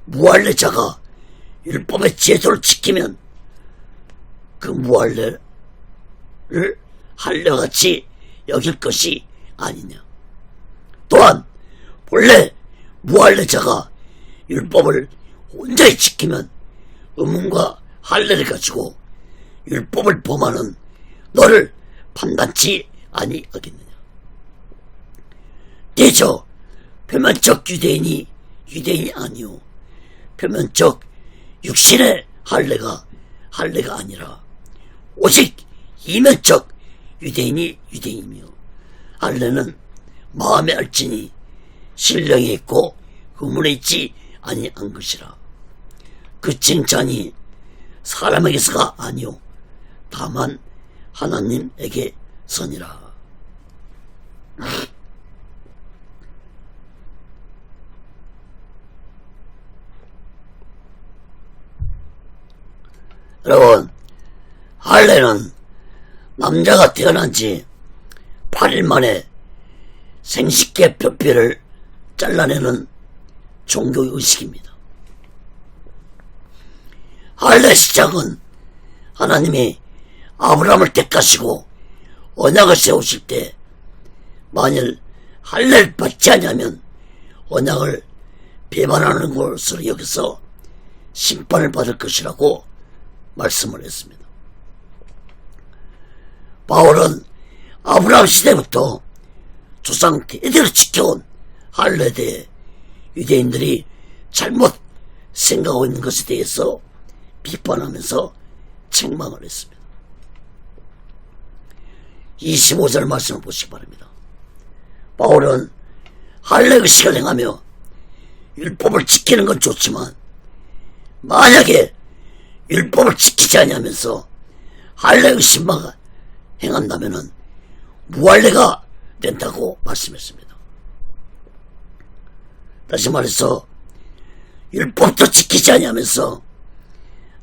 무할례자가 율법의 제도를 지키면 그 무할례를 할례같이 여길 것이 아니냐. 또한 본래 무할례자가 율법을 온전히 지키면 의문과 할례를 가지고 율법을 범하는 너를 판단치 아니하겠느냐. 대저 표면적 유대인이 아니오 표면적 육신의 할례가 아니라 오직 이면적 유대인이 유대인이며 할례는 마음에 알지니 신령에 있고 의문에 있지 아니한 것이라. 그 칭찬이 사람에게서가 아니오 다만 하나님에게 선이라. 여러분, 할례는 남자가 태어난 지 8일 만에 생식계 뼈뼈를 잘라내는 종교 의식입니다. 할례 시작은 하나님이 아브라함을 택하시고 언약을 세우실 때 만일 할례를 받지 않으면 언약을 배반하는 것으로 여기서 심판을 받을 것이라고 말씀을 했습니다. 바울은 아브라함 시대부터 조상 대대로 지켜온 할례에 대해 유대인들이 잘못 생각하고 있는 것에 대해서 비판하면서 책망을 했습니다. 25절 말씀을 보시기 바랍니다. 바울은 할례 의식을 행하며 율법을 지키는 건 좋지만 만약에 율법을 지키지 않으면서 할례 의식만 행한다면 무할례가 된다고 말씀했습니다. 다시 말해서 율법도 지키지 않으면서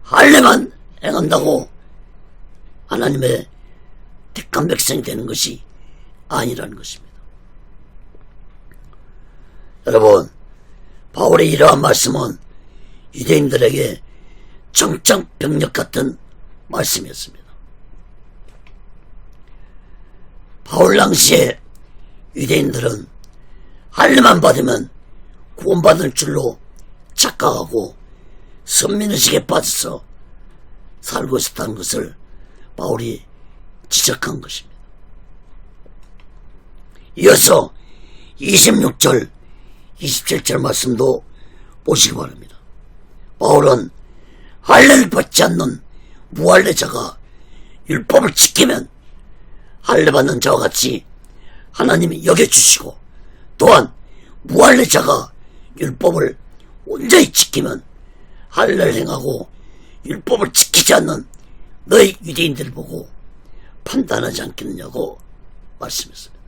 할례만 행한다고 하나님의 택한 백성이 되는 것이 아니라는 것입니다. 여러분, 바울의 이러한 말씀은 유대인들에게 청천벽력 같은 말씀이었습니다. 바울 당시에 유대인들은 할례만 받으면 구원받을 줄로 착각하고 선민의식에 빠져서 살고 있었다는 것을 바울이 지적한 것입니다. 이어서 26절, 27절 말씀도 보시기 바랍니다. 바울은 할례를 받지 않는 무할례자가 율법을 지키면 할례 받는 자와 같이 하나님이 여겨주시고, 또한 무할례자가 율법을 온전히 지키면 할례를 행하고 율법을 지키지 않는 너희 유대인들을 보고 판단하지 않겠느냐고 말씀했습니다.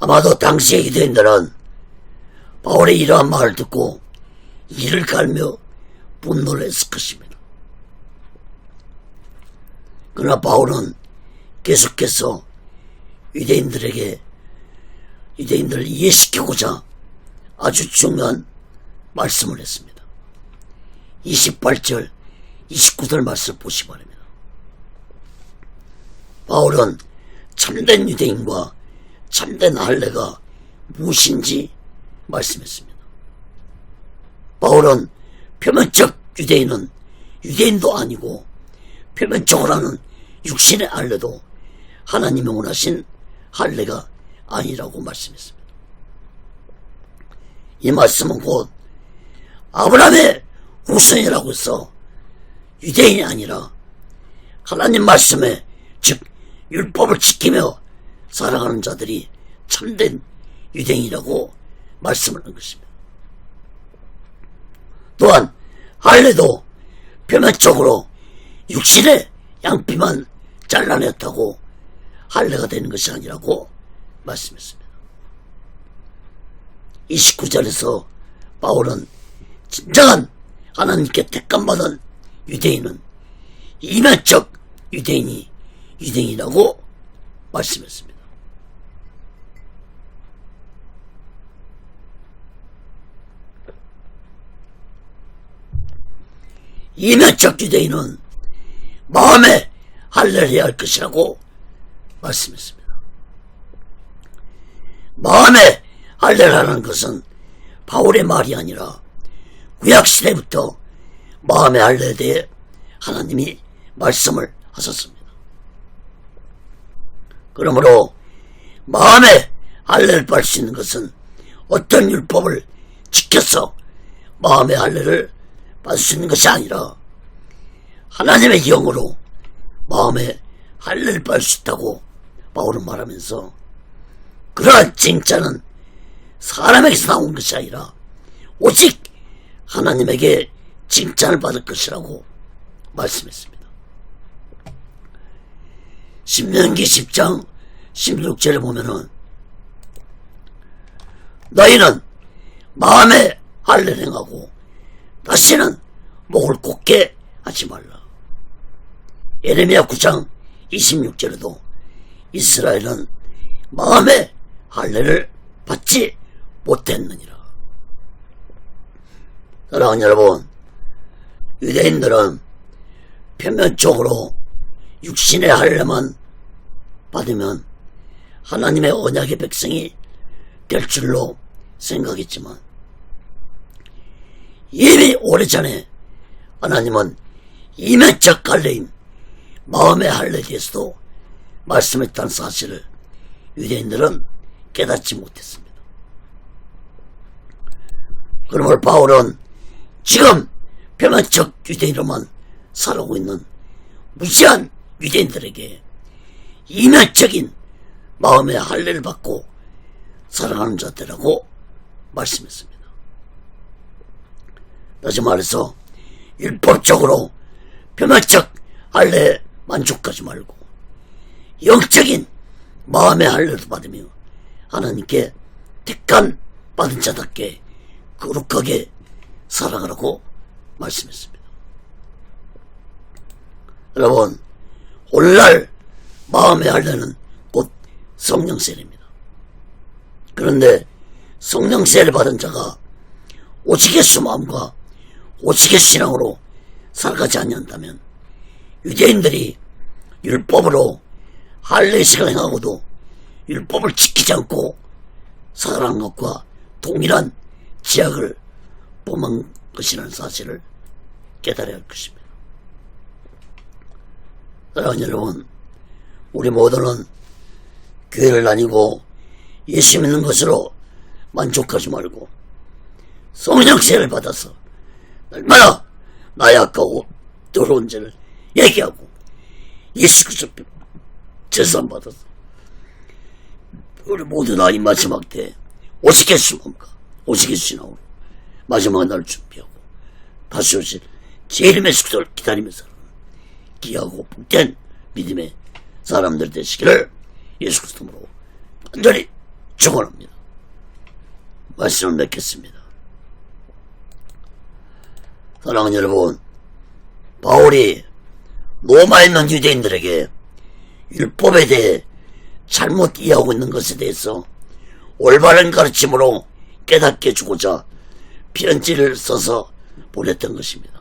아마도 당시의 유대인들은 바울의 이러한 말을 듣고 이를 갈며 분노를 했을 것입니다. 그러나 바울은 계속해서 유대인들을 이해시키고자 아주 중요한 말씀을 했습니다. 28절, 29절 말씀을 보시기 바랍니다. 바울은 참된 유대인과 참된 할례가 무엇인지 말씀했습니다. 바울은 표면적 유대인은 유대인도 아니고 표면적으로 하는 육신의 할례도 하나님이 원하신 할례가 아니라고 말씀했습니다. 이 말씀은 곧 아브라함의 후손이라고 해서 유대인이 아니라 하나님 말씀에, 즉 율법을 지키며 살아가는 자들이 참된 유대인이라고 말씀을 한 것입니다. 또한 할례도 표면적으로 육신의 양피만 잘라냈다고 할례가 되는 것이 아니라고 말씀했습니다. 29절에서 바울은 진정한 하나님께 택감받은 유대인은 이면적 유대인이라고 말씀했습니다. 이면적 유대인은 마음에 할례를 해야 할 것이라고 말씀했습니다. 마음에 할례를 하는 것은 바울의 말이 아니라 구약시대부터 마음의 할례에 대해 하나님이 말씀을 하셨습니다. 그러므로 마음의 할례를 받을 수 있는 것은 어떤 율법을 지켜서 마음의 할례를 받을 수 있는 것이 아니라 하나님의 영으로 마음의 할례를 받을 수 있다고 바울은 말하면서, 그러한 칭찬은 사람에게서 나온 것이 아니라 오직 하나님에게 칭찬을 받을 것이라고 말씀했습니다. 신명기 10장 16절에 보면은 너희는 마음에 할례를 행하고 다시는 목을 곱게 하지 말라. 예레미야 9장 26절에도 이스라엘은 마음의 할례를 받지 못했느니라. 사랑하는 여러분, 유대인들은 표면적으로 육신의 할례만 받으면 하나님의 언약의 백성이 될 줄로 생각했지만 이미 오래전에 하나님은 이면적 할례인 마음의 할례에 대해서도 말씀했다는 사실을 유대인들은 깨닫지 못했습니다. 그러므로 바울은 지금 표면적 유대인으로만 살아오고 있는 무지한 유대인들에게 이면적인 마음의 할례를 받고 살아가는 자들이라고 말씀했습니다. 다시 말해서 율법적으로 표면적 할례에 만족하지 말고 영적인 마음의 할례를 받으며 하나님께 택한 받은 자답게 거룩하게 살아가라고 말씀했습니다. 여러분, 오늘날 마음의 할례는 곧 성령세례입니다. 그런데 성령세례를 받은 자가 오직 예수 마음과 오직 예수 신앙으로 살아가지 않는다면 유대인들이 율법으로 할례식을 행하고도 율법을 지키지 않고 살아가는 것과 동일한 죄악을 범한 것이라는 사실을 깨달아야 할 것입니다. 사랑하는 여러분, 우리 모두는 교회를 다니고 예수 믿는 것으로 만족하지 말고 성령세례를 받아서 얼마나 나의 악하고 더러운 죄를 얘기하고 예수 그리스도 제사함 받아서 우리 모두 다 이 마지막 때 오직 예수 마음과 오직 예수 신앙으로 마지막 날을 준비하고 다시 오실 제1의 숙소를 기다리면서 귀하고 복된 믿음의 사람들 되시기를 예수 그리스도로 간절히 축원합니다. 말씀을 맺겠습니다. 사랑하는 여러분, 바울이 로마에 있는 유대인들에게 율법에 대해 잘못 이해하고 있는 것에 대해서 올바른 가르침으로 깨닫게 해주고자 편지를 써서 보냈던 것입니다.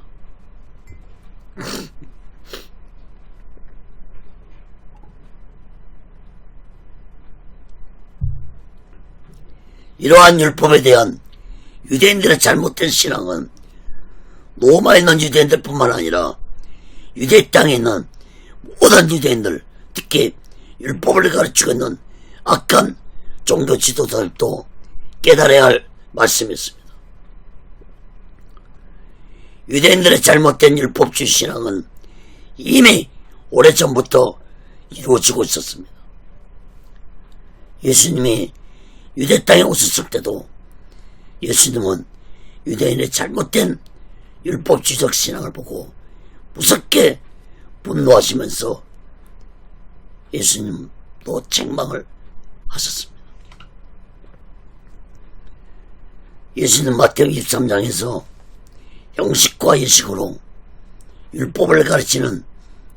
이러한 율법에 대한 유대인들의 잘못된 신앙은 로마에 있는 유대인들 뿐만 아니라 유대 땅에 있는 모든 유대인들, 특히 율법을 가르치고 있는 악한 종교 지도자들도 깨달아야 할 말씀이었습니다. 유대인들의 잘못된 율법주의 신앙은 이미 오래전부터 이루어지고 있었습니다. 예수님이 유대 땅에 오셨을 때도 예수님은 유대인의 잘못된 율법주의적 신앙을 보고 무섭게 분노하시면서 예수님도 책망을 하셨습니다. 예수님 마태복음 23장에서 형식과 예식으로 율법을 가르치는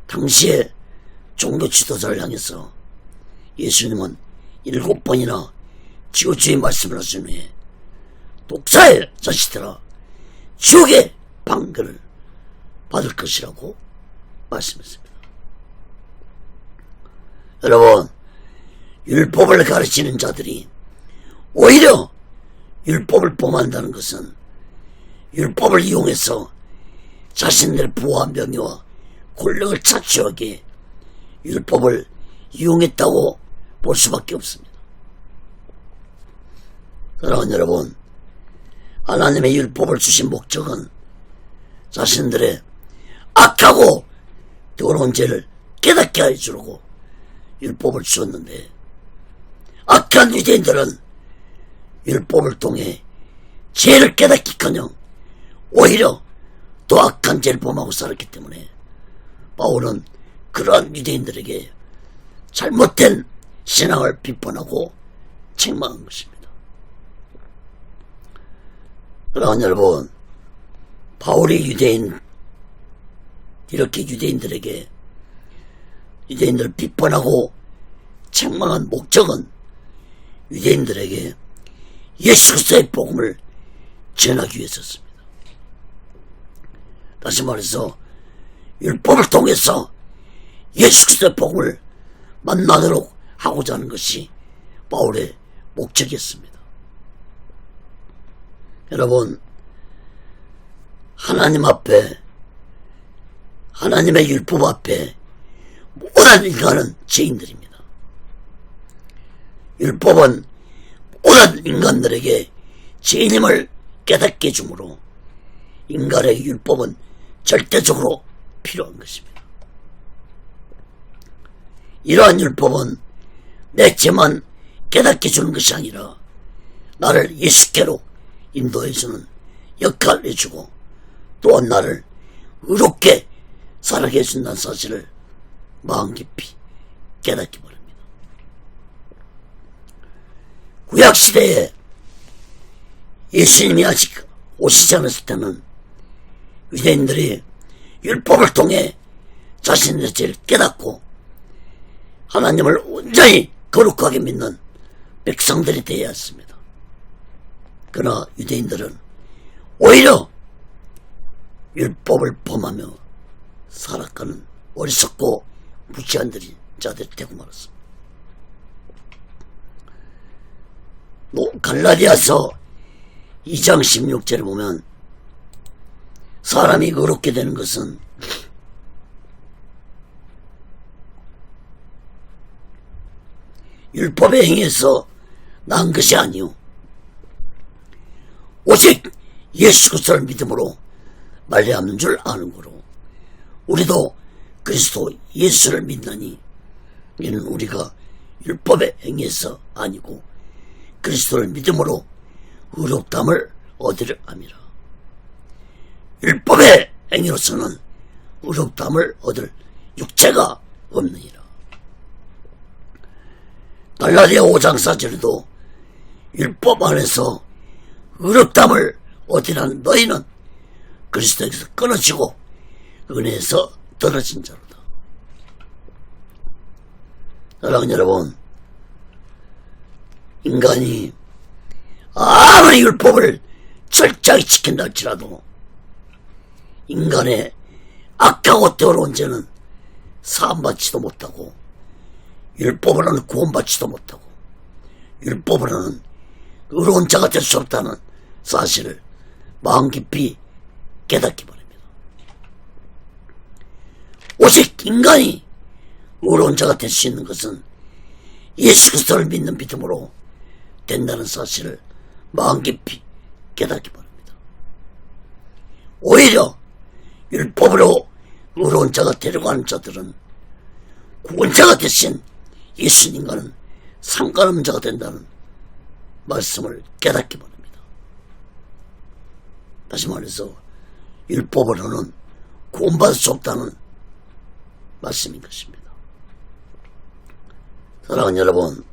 당시의 종교 지도자를 향해서 예수님은 7번이나 지옥주의 말씀을 하신 후에 독사의 자식들아 지옥의 방글을 받을 것이라고 말씀했습니다. 여러분, 율법을 가르치는 자들이 오히려 율법을 범한다는 것은 율법을 이용해서 자신들의 부와 명예와 권력을 착취하기에 율법을 이용했다고 볼 수밖에 없습니다. 사랑하는 여러분, 하나님의 율법을 주신 목적은 자신들의 악하고 더러운 죄를 깨닫게 하여 주려고 율법을 주었는데 악한 유대인들은 율법을 통해 죄를 깨닫기커녕 오히려 더 악한 죄를 범하고 살았기 때문에 바울은 그러한 유대인들에게 잘못된 신앙을 비판하고 책망한 것입니다. 그러나 여러분, 바울이 이렇게 유대인들을 비판하고 책망한 목적은 유대인들에게 예수 그리스도의 복음을 전하기 위해서였습니다. 다시 말해서 율법을 통해서 예수 그리스도의 복음을 만나도록 하고자 하는 것이 바울의 목적이었습니다. 여러분, 하나님 앞에, 하나님의 율법 앞에 모든 인간은 죄인들입니다. 율법은 모든 인간들에게 죄인임을 깨닫게 해주므로 인간의 율법은 절대적으로 필요한 것입니다. 이러한 율법은 내 죄만 깨닫게 해주는 것이 아니라 나를 예수께로 인도해주는 역할을 해주고 또한 나를 의롭게 살아게 해준다는 사실을 마음 깊이 깨닫기 바랍니다. 구약시대에 예수님이 아직 오시지 않았을 때는 유대인들이 율법을 통해 자신의 죄를 깨닫고 하나님을 온전히 거룩하게 믿는 백성들이 되어야 했습니다. 그러나 유대인들은 오히려 율법을 범하며 살아가는 어리석고 무지한 자들이 되고 말았습니다. 갈라디아서 2장 16절을 보면 사람이 의롭게 되는 것은 율법의 행위에서 난 것이 아니오 오직 예수 그리스도를 믿음으로 말미암는 줄 아는 거로 우리도 그리스도 예수를 믿나니 이는 우리가 율법의 행위에서 아니고 그리스도를 믿음으로 의롭다함을 얻으려 함이라. 율법의 행위로서는 의롭다함을 얻을 육체가 없느니라. 갈라디아 5장 4절에도 율법 안에서 의롭다함을 얻으라는 너희는 그리스도에게서 끊어지고 은혜에서 떨어진 자로다. 사랑하는 여러분, 인간이 아무리 율법을 철저히 지킨다 할지라도 인간의 악하고 더러운 죄는 사함받지도 못하고 율법으로는 구원받지도 못하고 율법으로는 의로운 자가 될 수 없다는 사실을 마음 깊이 깨닫기 바랍니다. 오직 인간이 의로운 자가 될 수 있는 것은 예수 그리스도를 믿는 믿음으로 된다는 사실을 마음 깊이 깨닫기 바랍니다. 오히려 율법으로 의로운 자가 되려고 하는 자들은 구원자가 되신 예수님과는 상관없는 자가 된다는 말씀을 깨닫기 바랍니다. 다시 말해서 율법으로는 구원받을 수 없다는 말씀인 것입니다. 사랑하는 여러분,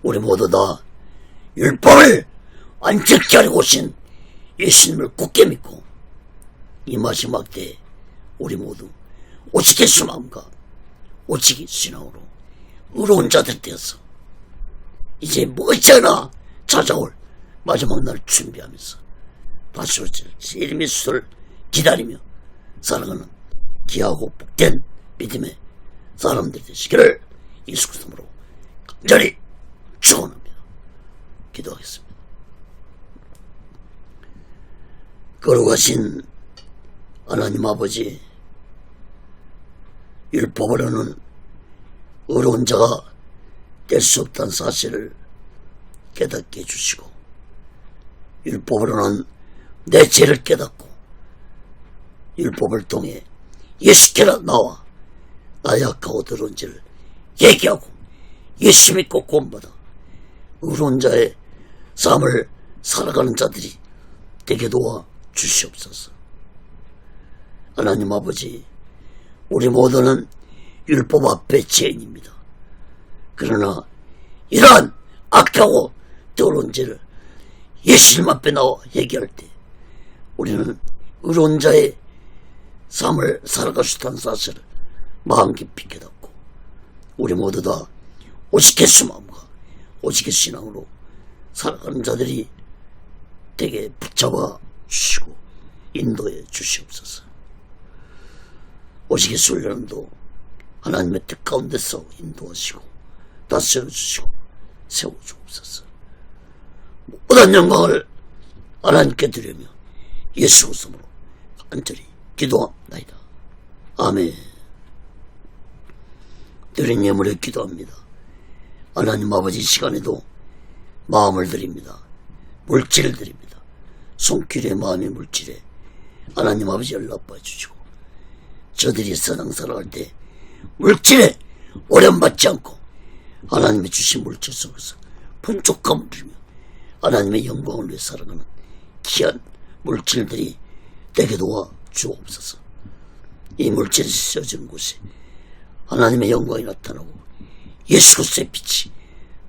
우리 모두 다 율법을 완전히 하려고 오신 예수님을 굳게 믿고 이 마지막 때에 우리 모두 오직 예수 마음과 오직 신앙으로 의로운 자들 되어서 이제 머지않아 찾아올 마지막 날 준비하면서 다시 오실 예수님 예수를 기다리며 살아가는 귀하고 복된 믿음의 사람들이 되시기를 예수 그리스도로 간절히 축원합니다. 기도하겠습니다. 거룩하신 하나님 아버지, 율법으로는 의로운 자가 될 수 없다는 사실을 깨닫게 해주시고 율법으로는 내 죄를 깨닫고 율법을 통해 예수께로 나와 나의 악하고 더러운 죄를 얘기하고 예수 믿고 구원받아 의로운 자의 삶을 살아가는 자들이 되게 도와 주시옵소서. 하나님 아버지, 우리 모두는 율법 앞에 죄인입니다. 그러나 이러한 악하고 더러운 죄를 예수님 앞에 나와 얘기할 때 우리는 의로운 자의 삶을 살아갈 수 있다는 사실을 마음 깊이 깨닫고 우리 모두 다 오직 예수 마음과 오직 예수 신앙으로 살아가는 자들이 되게 붙잡아 주시고 인도해 주시옵소서. 오직 예수 훈련도 하나님의 뜻 가운데서 인도하시고 다스려 주시고 세워 주옵소서. 모든 영광을 하나님께 드리며 예수 이름으로 간절히 기도합니다. 아멘. 드린 예물에 기도합니다. 하나님 아버지, 시간에도 마음을 드립니다. 물질을 드립니다. 손길의 마음의 물질에 하나님 아버지 연락받아 주시고 저들이 세상 살아갈 때 물질에 오련받지 않고 하나님의 주신 물질 속에서 풍족함을 누리며 하나님의 영광을 위해 살아가는 귀한 물질들이 되게 도와 주옵소서. 이 물질이 쓰여지는 곳에 하나님의 영광이 나타나고 예수 그리스도의 빛이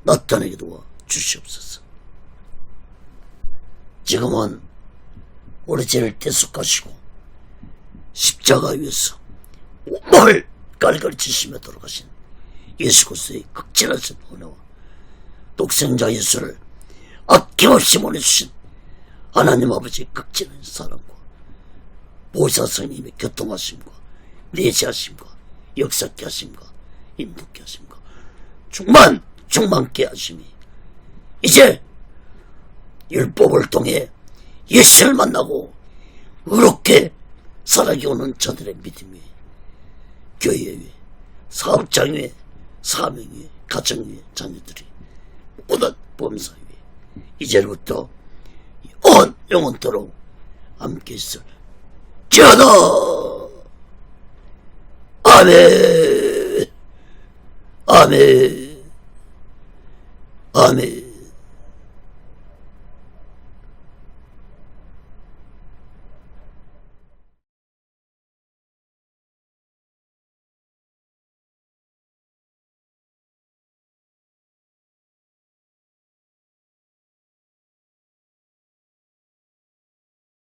나타나게 도와 주시옵소서. 지금은 우리 죄를 대속하시고 십자가 위에서 몸을 갈갈이 치시며 돌아가신 예수 그리스도의 극진하신 은혜와 독생자 예수를 아낌없이 보내주신 하나님 아버지의 극진한 사랑과 보혜사 성령님의 교통하심과 내시하심과 역사케 하심과 인도케 하심과 충만케 하심이 이제 율법을 통해 예수를 만나고 의롭게 살아게 오는 자들의 믿음 위에 교회 위에 사업장 위에 사명 위에 가정 위에 자녀들이 모든 범사 위에 이제부터 온 영원토록 함께 있을지어다. 아멘. 아멘. 아멘.